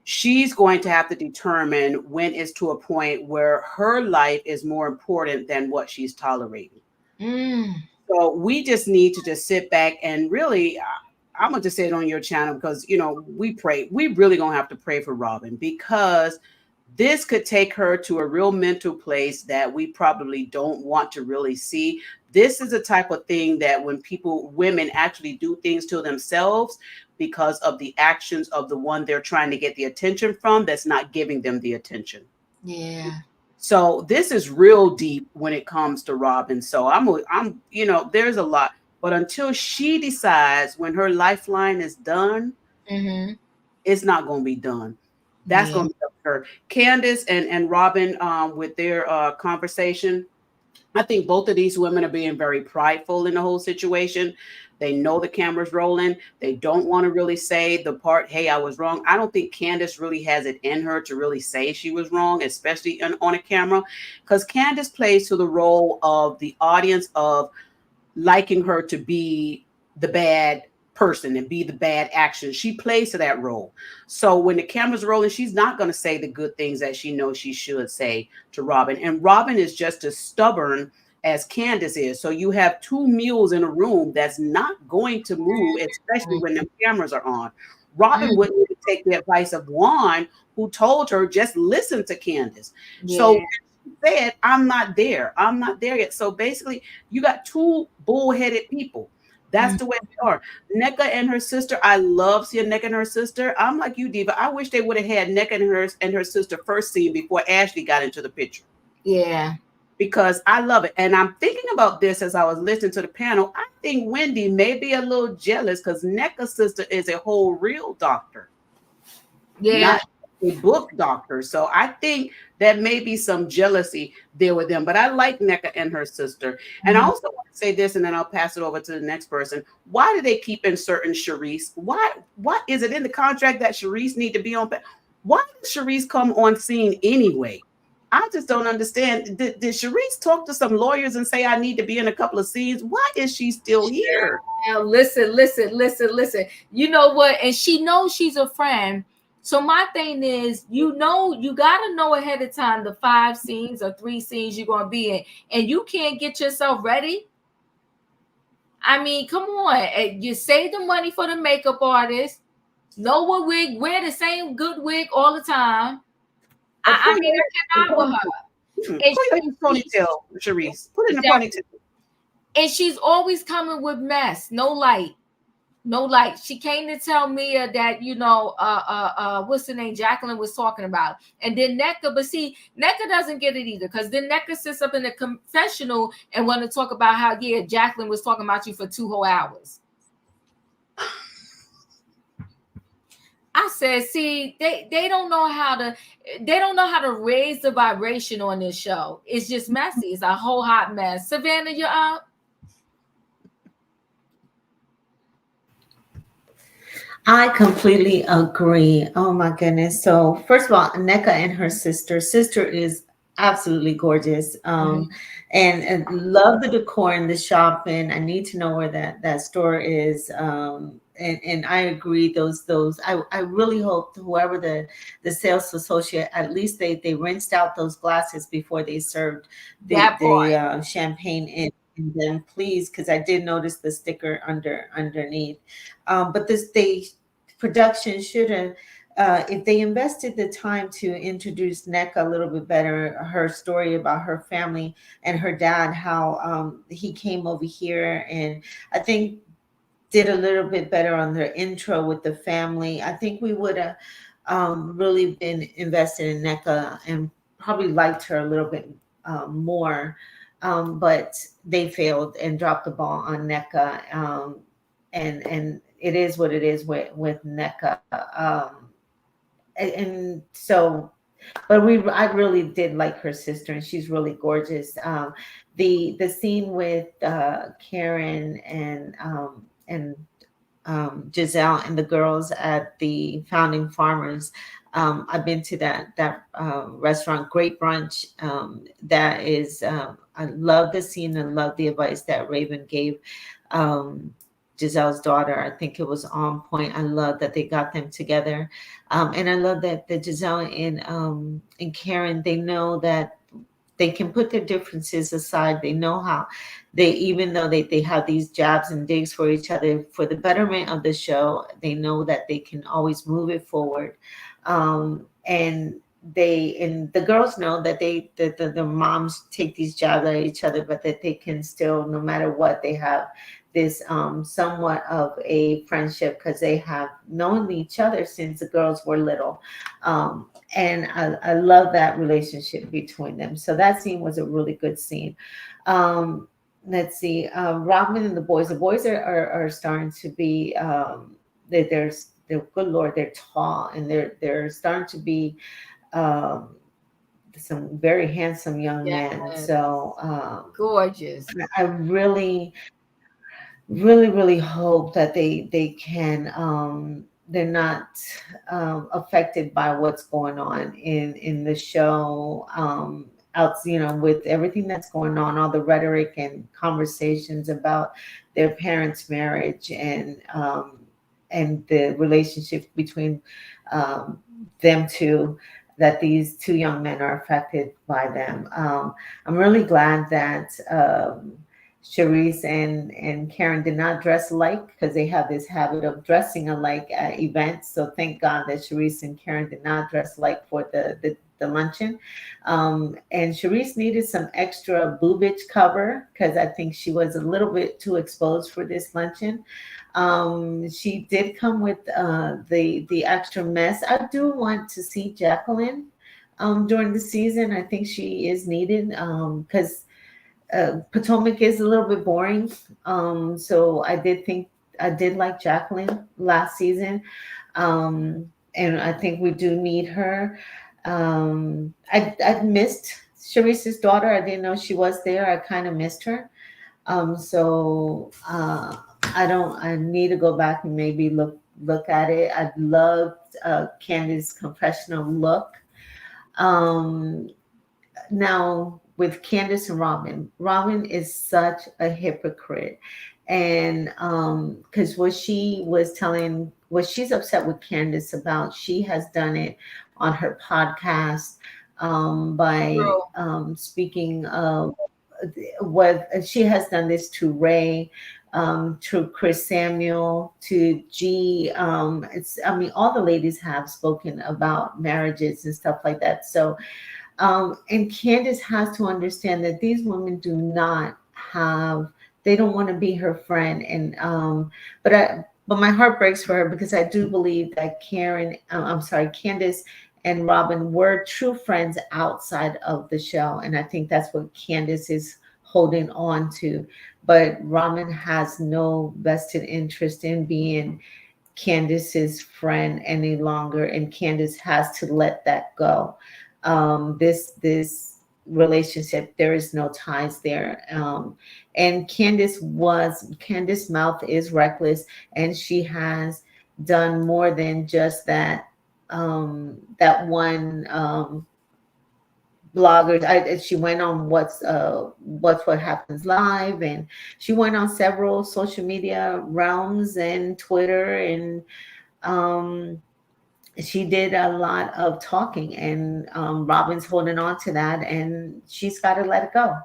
She's going to have to determine when it's to a point where her life is more important than what she's tolerating. So we just need to just sit back and really, I'm going to just say it on your channel because, we pray. We really going to have to pray for Robyn because this could take her to a real mental place that we probably don't want to really see. This is a type of thing that when women actually do things to themselves because of the actions of the one they're trying to get the attention from, that's not giving them the attention. Yeah. So this is real deep when it comes to Robyn. So I'm there's a lot. But until she decides when her lifeline is done, it's not going to be done. That's going to be up to her. Candiace and Robyn, with their conversation, I think both of these women are being very prideful in the whole situation. They know the camera's rolling. They don't want to really say the part, hey, I was wrong. I don't think Candiace really has it in her to really say she was wrong, especially on a camera, because Candiace plays to the role of the audience of liking her to be the bad person and be the bad action. She plays to that role. So when the camera's rolling, she's not going to say the good things that she knows she should say to Robyn. And Robyn is just as stubborn as Candiace is. So you have two mules in a room that's not going to move, especially when the cameras are on. Robyn wouldn't even take the advice of Juan, who told her just listen to Candiace. So she said, I'm not there yet. So basically, you got two bullheaded people. That's the way they are. Nneka and her sister, I love seeing Nneka and her sister. I'm like you, Diva. I wish they would have had Nneka and her sister first scene before Ashley got into the picture. Yeah. Because I love it. And I'm thinking about this as I was listening to the panel. I think Wendy may be a little jealous because Nneka's sister is a whole real doctor. Yeah. Not a book doctor. So I think that may be some jealousy there with them. But I like Nneka and her sister. And I also want to say this, and then I'll pass it over to the next person. Why do they keep inserting Charisse? Why is it in the contract that Charisse need to be on? Why does Charisse come on scene anyway? I just don't understand. Did Charisse talk to some lawyers and say I need to be in a couple of scenes? Why is she still here? Now, listen. You know what? And she knows she's a friend. So my thing is, you got to know ahead of time the 5 scenes or 3 scenes you're going to be in. And you can't get yourself ready. I mean, come on. You save the money for the makeup artist. Know what wig, wear the same good wig all the time. I mean, I cannot with her. Put it in the ponytail, Charisse. Put it in the ponytail. And she's always coming with mess. No light. She came to tell Mia that, what's the name? Jacqueline was talking about. And then Nneka, but see, Nneka doesn't get it either. Because then Nneka sits up in the confessional and want to talk about how, Jacqueline was talking about you for 2 whole hours. I said, see, they don't know how to raise the vibration on this show. It's just messy. It's a whole hot mess. Savannah, you're up. I completely agree. Oh my goodness. So first of all, Nneka and her sister is absolutely gorgeous. And love the decor in the shop. And I need to know where that store is. And I agree. I really hope whoever the sales associate, at least they rinsed out those glasses before they served the champagne in them, please, because I did notice the sticker underneath. But production should have, if they invested the time to introduce Nneka a little bit better, her story about her family and her dad, how he came over here, and I think did a little bit better on their intro with the family, I think we would have really been invested in Nneka and probably liked her a little bit more. But they failed and dropped the ball on Nneka. And it is what it is with Nneka. And so, but I really did like her sister, and she's really gorgeous. The scene with Karen and Gizelle and the girls at the Founding Farmers. I've been to that restaurant, great brunch. That is, I love the scene and love the advice that Rayvin gave Giselle's daughter. I think it was on point. I love that they got them together. And I love that the Gizelle and Karen, they know that they can put their differences aside. They know how even though they have these jabs and digs for each other for the betterment of the show, they know that they can always move it forward. And the girls know that the moms take these jabs at each other, but that they can still, no matter what, they have this somewhat of a friendship because they have known each other since the girls were little. And I love that relationship between them. So that scene was a really good scene. Let's see, Robyn and the boys. The boys are starting to be, they're good Lord, they're tall, and they're starting to be some very handsome young men. So gorgeous. I really hope that they can they're not affected by what's going on in the show. out, with everything that's going on, all the rhetoric and conversations about their parents' marriage and the relationship between them two, that these two young men are affected by them. I'm really glad that Charisse and Karen did not dress alike, because they have this habit of dressing alike at events. So thank God that Charisse and Karen did not dress alike for the luncheon. And Charisse needed some extra boobage cover, because I think she was a little bit too exposed for this luncheon. She did come with the extra mess. I do want to see Jacqueline during the season. I think she is needed, because Potomac is a little bit boring. So I did like Jacqueline last season. And I think we do need her. I missed Sharice's daughter. I didn't know she was there. I kind of missed her. I need to go back and maybe look at it. I loved Candiace's confessional look. Now with Candiace and Robyn is such a hypocrite. And because what she's upset with Candiace about, she has done it on her podcast, by speaking of what she has done this to Ray, to Chris Samuel, to G. All the ladies have spoken about marriages and stuff like that. So, and Candiace has to understand that these women do not have, they don't want to be her friend. And, but my heart breaks for her, because I do believe that Candiace and Robyn were true friends outside of the show. And I think that's what Candiace is holding on to. But Robyn has no vested interest in being Candiace's friend any longer. And Candiace has to let that go. This relationship, there is no ties there. And Candiace's mouth is reckless, and she has done more than just that. That one blogger, she went on What's What Happens Live, and she went on several social media realms and Twitter, and she did a lot of talking, and Robyn's holding on to that, and she's got to let it go.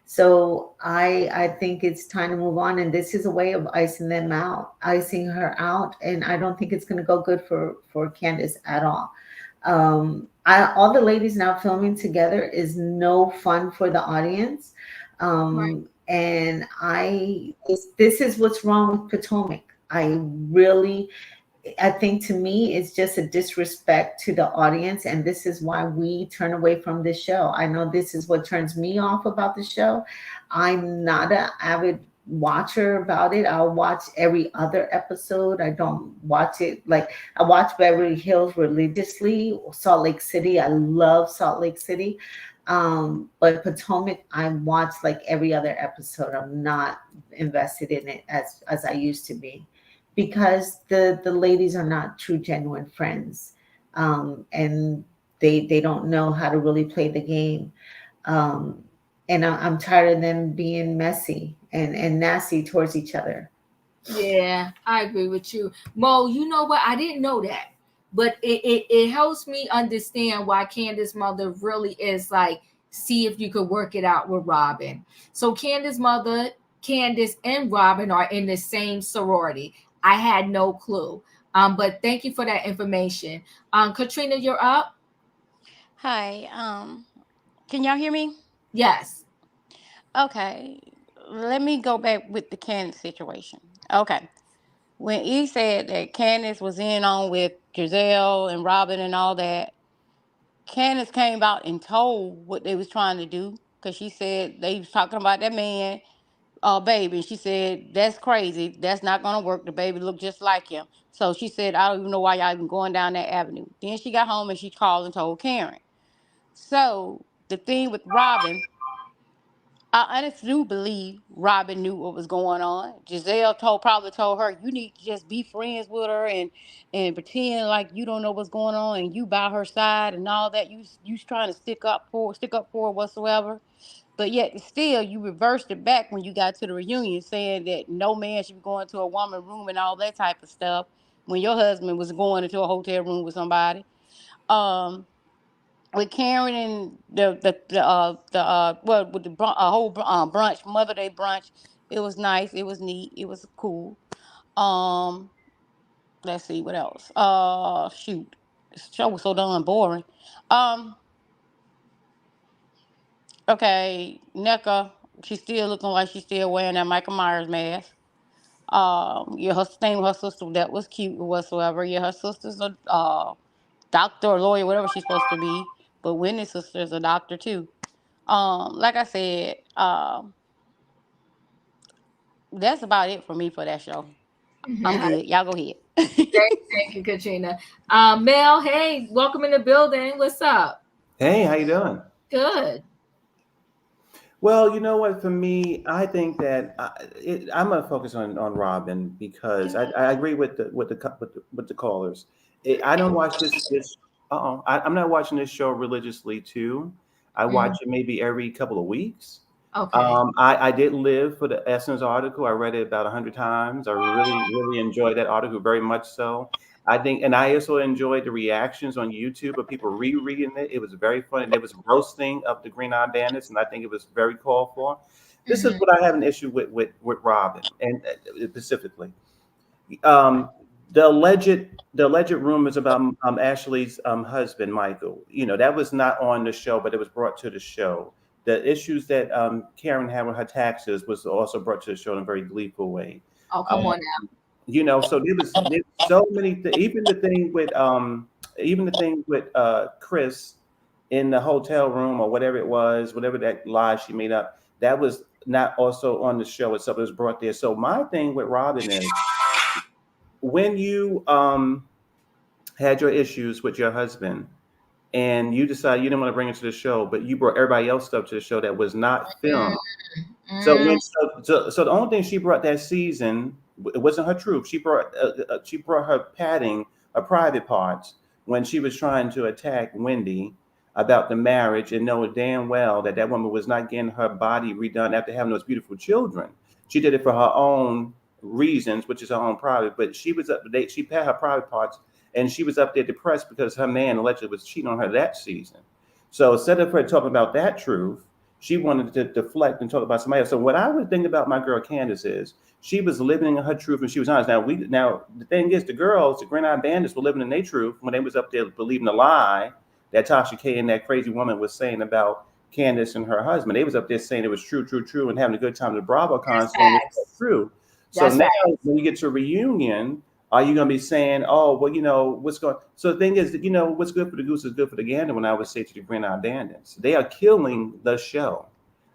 So I think it's time to move on, and this is a way of icing her out, and I don't think it's going to go good for Candiace at all. All the ladies now filming together is no fun for the audience, Right. and this is what's wrong with Potomac. I think, to me, it's just a disrespect to the audience, and this is why we turn away from this show. I know this is what turns me off about the show. I'm not an avid watcher about it. I'll watch every other episode. I don't watch it like I watch Beverly Hills religiously. Salt Lake City, I love Salt Lake City. But Potomac, I watch like every other episode. I'm not invested in it as I used to be, because the ladies are not true, genuine friends, and they don't know how to really play the game. And I'm tired of them being messy and nasty towards each other. Yeah, I agree with you. Mo, you know what? I didn't know that. But it helps me understand why Candiace's mother really is like, see if you could work it out with Robyn. So Candiace's mother, Candiace and Robyn are in the same sorority. I had no clue. But thank you for that information. Katrina, you're up. Hi. Can y'all hear me? Yes. Okay. Let me go back with the Candace situation. Okay. When he said that Candace was in on with Gizelle and Robyn and all that, Candace came out and told what they was trying to do, because she said they was talking about that man, baby. And she said, that's crazy. That's not going to work. The baby looked just like him. So she said, I don't even know why y'all even going down that avenue. Then she got home and she called and told Karen. So the thing with Robyn, I honestly do believe Robyn knew what was going on. Gizelle probably told her, you need to just be friends with her and pretend like you don't know what's going on and you by her side and all that. You trying to stick up for her whatsoever. But yet still you reversed it back when you got to the reunion, saying that no man should be going to a woman's room and all that type of stuff when your husband was going into a hotel room with somebody. With Karen and with the whole brunch, Mother Day brunch, it was nice, it was neat, it was cool. Let's see what else. Shoot, this show was so darn boring. Okay, NECA, she's still looking like she's still wearing that Michael Myers mask. Yeah, her thing with her sister, that was cute or whatsoever. Yeah, her sister's a doctor or lawyer, whatever she's supposed to be. But Whitney's sister is a doctor too. Like I said, that's about it for me for that show. I'm good. Y'all go ahead. Thank you, Katrina. Mel, hey, welcome in the building. What's up? Hey, how you doing? Good. Well, you know what? For me, I think that I'm gonna focus on Robyn because I agree with the callers. I don't watch this. I'm not watching this show religiously too. I watch it maybe every couple of weeks. Okay. I did live for the Essence article. I read it about 100 times. I really enjoyed that article very much so. I think, and I also enjoyed the reactions on YouTube of people rereading it. It was very funny. There was roasting of the Green Eye Bandits, and I think it was very called for. This is what I have an issue with Robyn, and specifically, the alleged rumors about Ashley's husband Michael. You know, that was not on the show, but it was brought to the show. The issues that Karen had with her taxes was also brought to the show in a very gleeful way. Oh, come on now. You know, so there's so many even the thing with Chris in the hotel room or whatever it was, whatever that lie she made up, that was not also on the show itself. It was brought there. So my thing with Robyn is when you had your issues with your husband and you decided you didn't want to bring it to the show, but you brought everybody else stuff to the show that was not filmed. So the only thing she brought that season, it wasn't her truth. She brought her padding, her private parts when she was trying to attack Wendy about the marriage and know damn well that woman was not getting her body redone after having those beautiful children. She did it for her own reasons, which is her own private. But she was up to date. She had her private parts, and she was up there depressed because her man allegedly was cheating on her that season. So instead of her talking about that truth, she wanted to deflect and talk about somebody else. So what I would think about my girl Candiace is she was living in her truth and she was honest. Now the thing is, the girls, the Green Eye Bandits, were living in their truth when they was up there believing the lie that Tasha K and that crazy woman was saying about Candiace and her husband. They was up there saying it was true, and having a good time at the BravoCon saying it's true. So now when you get to a reunion, are you going to be saying, oh, well, you know, what's going on? So the thing is that, you know, what's good for the goose is good for the gander when I would say to the Green Eye Bandits. They are killing the show.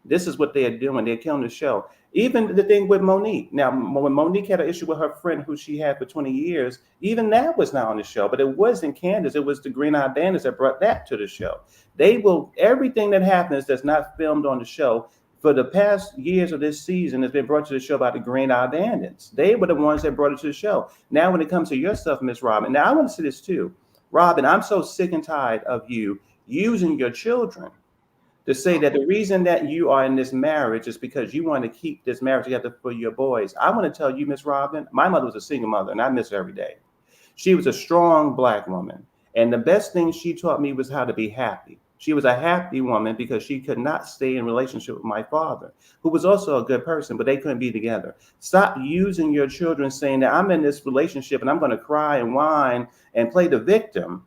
This is what they are doing. They're killing the show. Even the thing with Monique. Now, when Monique had an issue with her friend who she had for 20 years, even that was not on the show. But it wasn't Candiace. It was the Green Eye Bandits that brought that to the show. Everything that happens that's not filmed on the show, for the past years of this season, has been brought to the show by the Green Eye Bandits. They were the ones that brought it to the show. Now, when it comes to your stuff, Miss Robyn, now I want to say this too. Robyn, I'm so sick and tired of you using your children to say that the reason that you are in this marriage is because you want to keep this marriage together for your boys. I want to tell you, Miss Robyn, my mother was a single mother, and I miss her every day. She was a strong Black woman, and the best thing she taught me was how to be happy. She was a happy woman because she could not stay in relationship with my father, who was also a good person, but they couldn't be together. Stop using your children saying that I'm in this relationship and I'm going to cry and whine and play the victim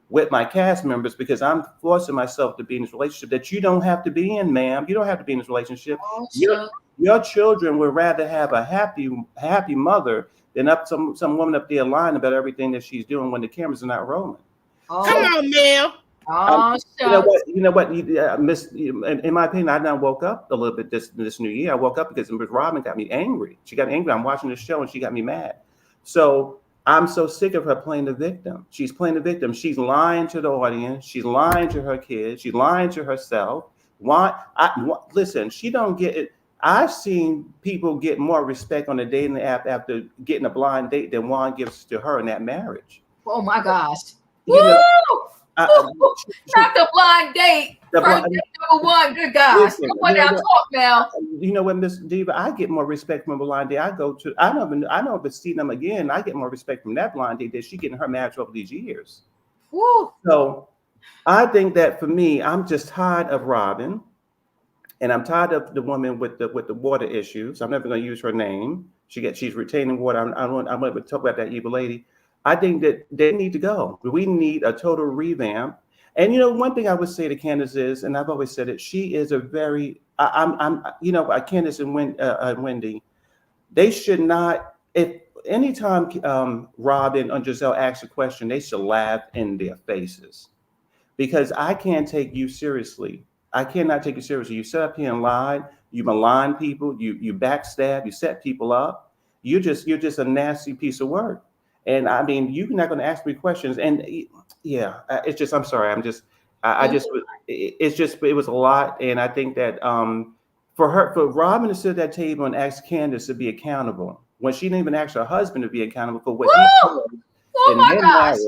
with my cast members because I'm forcing myself to be in this relationship that you don't have to be in, ma'am. You don't have to be in this relationship. Your children would rather have a happy mother than some woman up there lying about everything that she's doing when the cameras are not rolling. Come on, Mel. You know what, Miss. In my opinion, I now woke up a little bit this new year. I woke up because Miss Robyn got me angry. She got angry. I'm watching the show and she got me mad. So I'm so sick of her playing the victim. She's playing the victim. She's lying to the audience. She's lying to her kids. She's lying to herself. Why? Listen, she don't get it. I've seen people get more respect on the dating app after getting a blind date than Juan gives to her in that marriage. Oh my gosh. You know, not the blind date. First date number one. Good gosh. Listen, Come on now, talk now. You know what, Miss Diva? I get more respect from a blind date. I don't even see them again. I get more respect from that blind date that she getting her marriage over these years. Woo. So I think that for me, I'm just tired of Robyn. And I'm tired of the woman with the water issues. I'm never going to use her name. She's retaining water. I'm going to talk about that evil lady. I think that they need to go. We need a total revamp. And you know, one thing I would say to Candiace is, and I've always said it, she is a very Candiace and Wendy, they should not. If anytime Robyn or Gizelle asks a question, they should laugh in their faces, because I can't take you seriously. I cannot take you seriously. You sit up here and lied. You malign people. You backstab. You set people up. You're just a nasty piece of work. And I mean, you're not going to ask me questions. And yeah, it's just. I'm sorry. It was a lot. And I think that for Robyn to sit at that table and ask Candiace to be accountable when she didn't even ask her husband to be accountable for what he did in their marriage.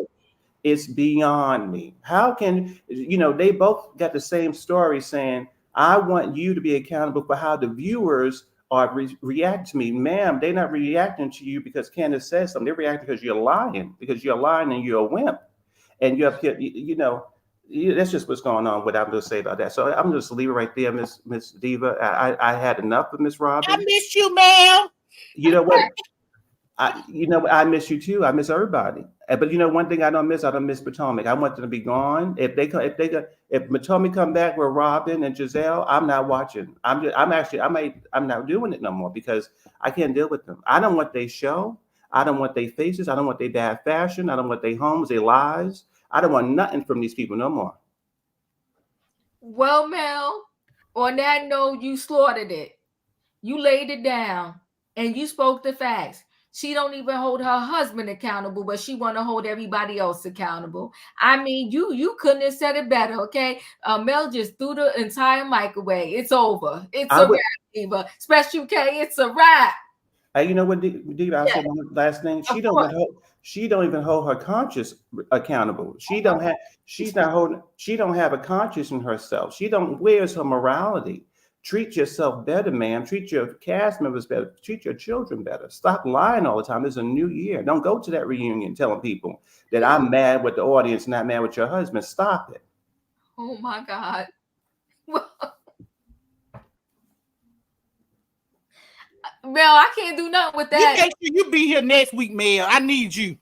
It's beyond me. How can, they both got the same story saying, I want you to be accountable for how the viewers are react to me. Ma'am, they're not reacting to you because Candiace says something. They're reacting because you're lying and you're a wimp. And you're up here, that's just what's going on, what I'm going to say about that. So I'm just leave it right there, Miss Diva. I had enough of Miss Robyn. I miss you, ma'am. You know what? I miss you too. I miss everybody. But one thing I don't miss Potomac. I want them to be gone. If Potomac come back with Robyn and Gizelle, I'm not watching. I'm not doing it no more because I can't deal with them. I don't want their show. I don't want their faces. I don't want their bad fashion. I don't want their homes, their lies. I don't want nothing from these people no more. Well, Mel, on that note, you slaughtered it. You laid it down and you spoke the facts. She don't even hold her husband accountable, but she want to hold everybody else accountable. I mean, you couldn't have said it better, okay? Mel just threw the entire mic away. It's over. It's a wrap, Diva. Special K, it's a wrap. You know what, Diva? I'll say one last thing. She don't even hold her conscience accountable. She don't have a conscience in herself. Where's her morality? Treat yourself better, ma'am. Treat your cast members better. Treat your children better. Stop lying all the time. It's a new year. Don't go to that reunion telling people that I'm mad with the audience, not mad with your husband. Stop it. Oh my God. Mel, I can't do nothing with that. You make sure you be here next week, Mel. I need you.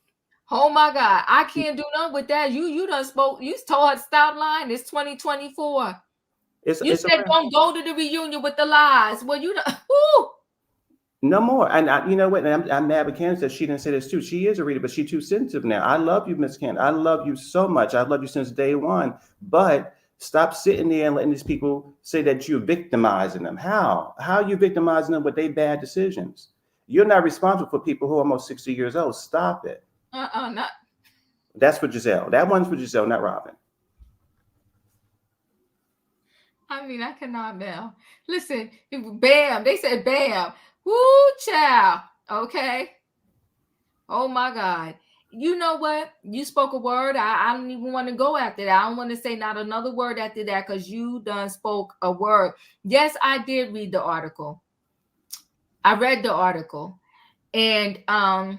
Oh my God. I can't do nothing with that. You done spoke. You told her to stop lying. It's 2024. You said don't go to the reunion with the lies. Well, no more. And you know what? And I'm mad with Candiace that she didn't say this too. She is a reader, but she's too sensitive now. I love you, Miss Candiace. I love you so much. I love you since day one. But stop sitting there and letting these people say that you're victimizing them. How? How are you victimizing them with their bad decisions? You're not responsible for people who are almost 60 years old. Stop it. Not. That's for Gizelle. That one's for Gizelle, not Robyn. I mean, I cannot, Mel. Listen, bam. They said bam. Woo, child. Okay. Oh my God. You know what? You spoke a word. I don't even want to go after that. I don't want to say not another word after that because you done spoke a word. Yes, I did read the article. I read the article. And, I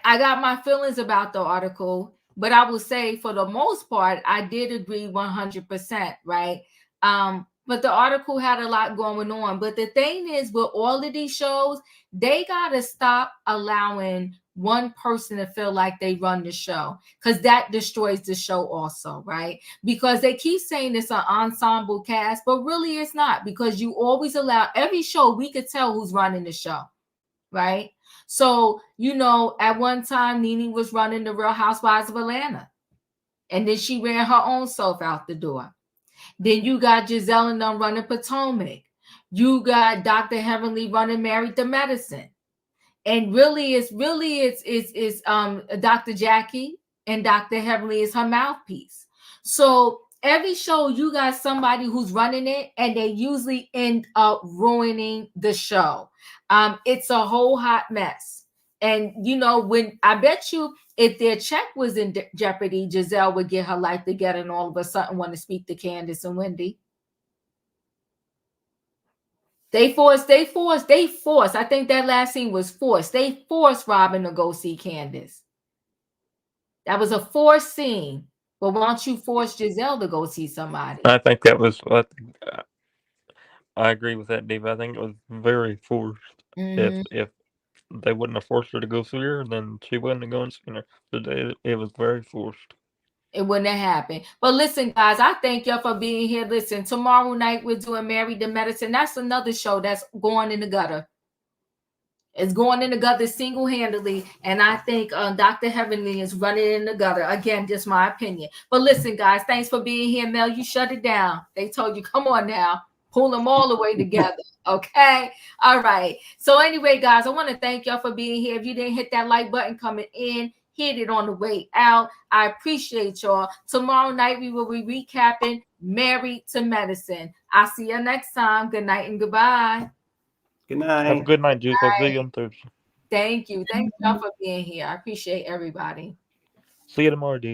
got my feelings about the article. But I will say, for the most part, I did agree 100%, right? But the article had a lot going on. But the thing is, with all of these shows, they got to stop allowing one person to feel like they run the show, because that destroys the show also, right? Because they keep saying it's an ensemble cast, but really it's not, because you always allow every show, we could tell who's running the show, right? So, at one time, Nene was running the Real Housewives of Atlanta. And then she ran her own self out the door. Then you got Gizelle and them running Potomac. You got Dr. Heavenly running Married to Medicine. And it's Dr. Jackie, and Dr. Heavenly is her mouthpiece. So every show you got somebody who's running it, and they usually end up ruining the show. It's a whole hot mess. And you know, when I bet you if their check was in jeopardy, Gizelle would get her life together and all of a sudden want to speak to Candiace and Wendy. They forced. I think that last scene was forced. They forced Robyn to go see Candiace. That was a forced scene. But why don't you force Gizelle to go see somebody? I think that was. I agree with that, Diva. I think it was very forced. Mm-hmm. If they wouldn't have forced her to go see her, then she wouldn't have gone seen her. But it was very forced. It wouldn't have happened. But listen, guys, I thank y'all for being here. Listen, tomorrow night we're doing Married to Medicine. That's another show that's going in the gutter. It's going in the gutter single-handedly, and I think Dr. Heavenly is running in the gutter. Again, just my opinion. But listen, guys, thanks for being here. Mel, you shut it down. They told you, come on now. Pull them all the way together. Okay? All right. So anyway, guys, I want to thank y'all for being here. If you didn't hit that like button coming in, hit it on the way out. I appreciate y'all. Tomorrow night, we will be recapping Married to Medicine. I'll see you next time. Good night and goodbye. Good night. Have a good night, Juice. I'll see you on Thursday. Thank you. Thank y'all for being here. I appreciate everybody. See you tomorrow, Dave.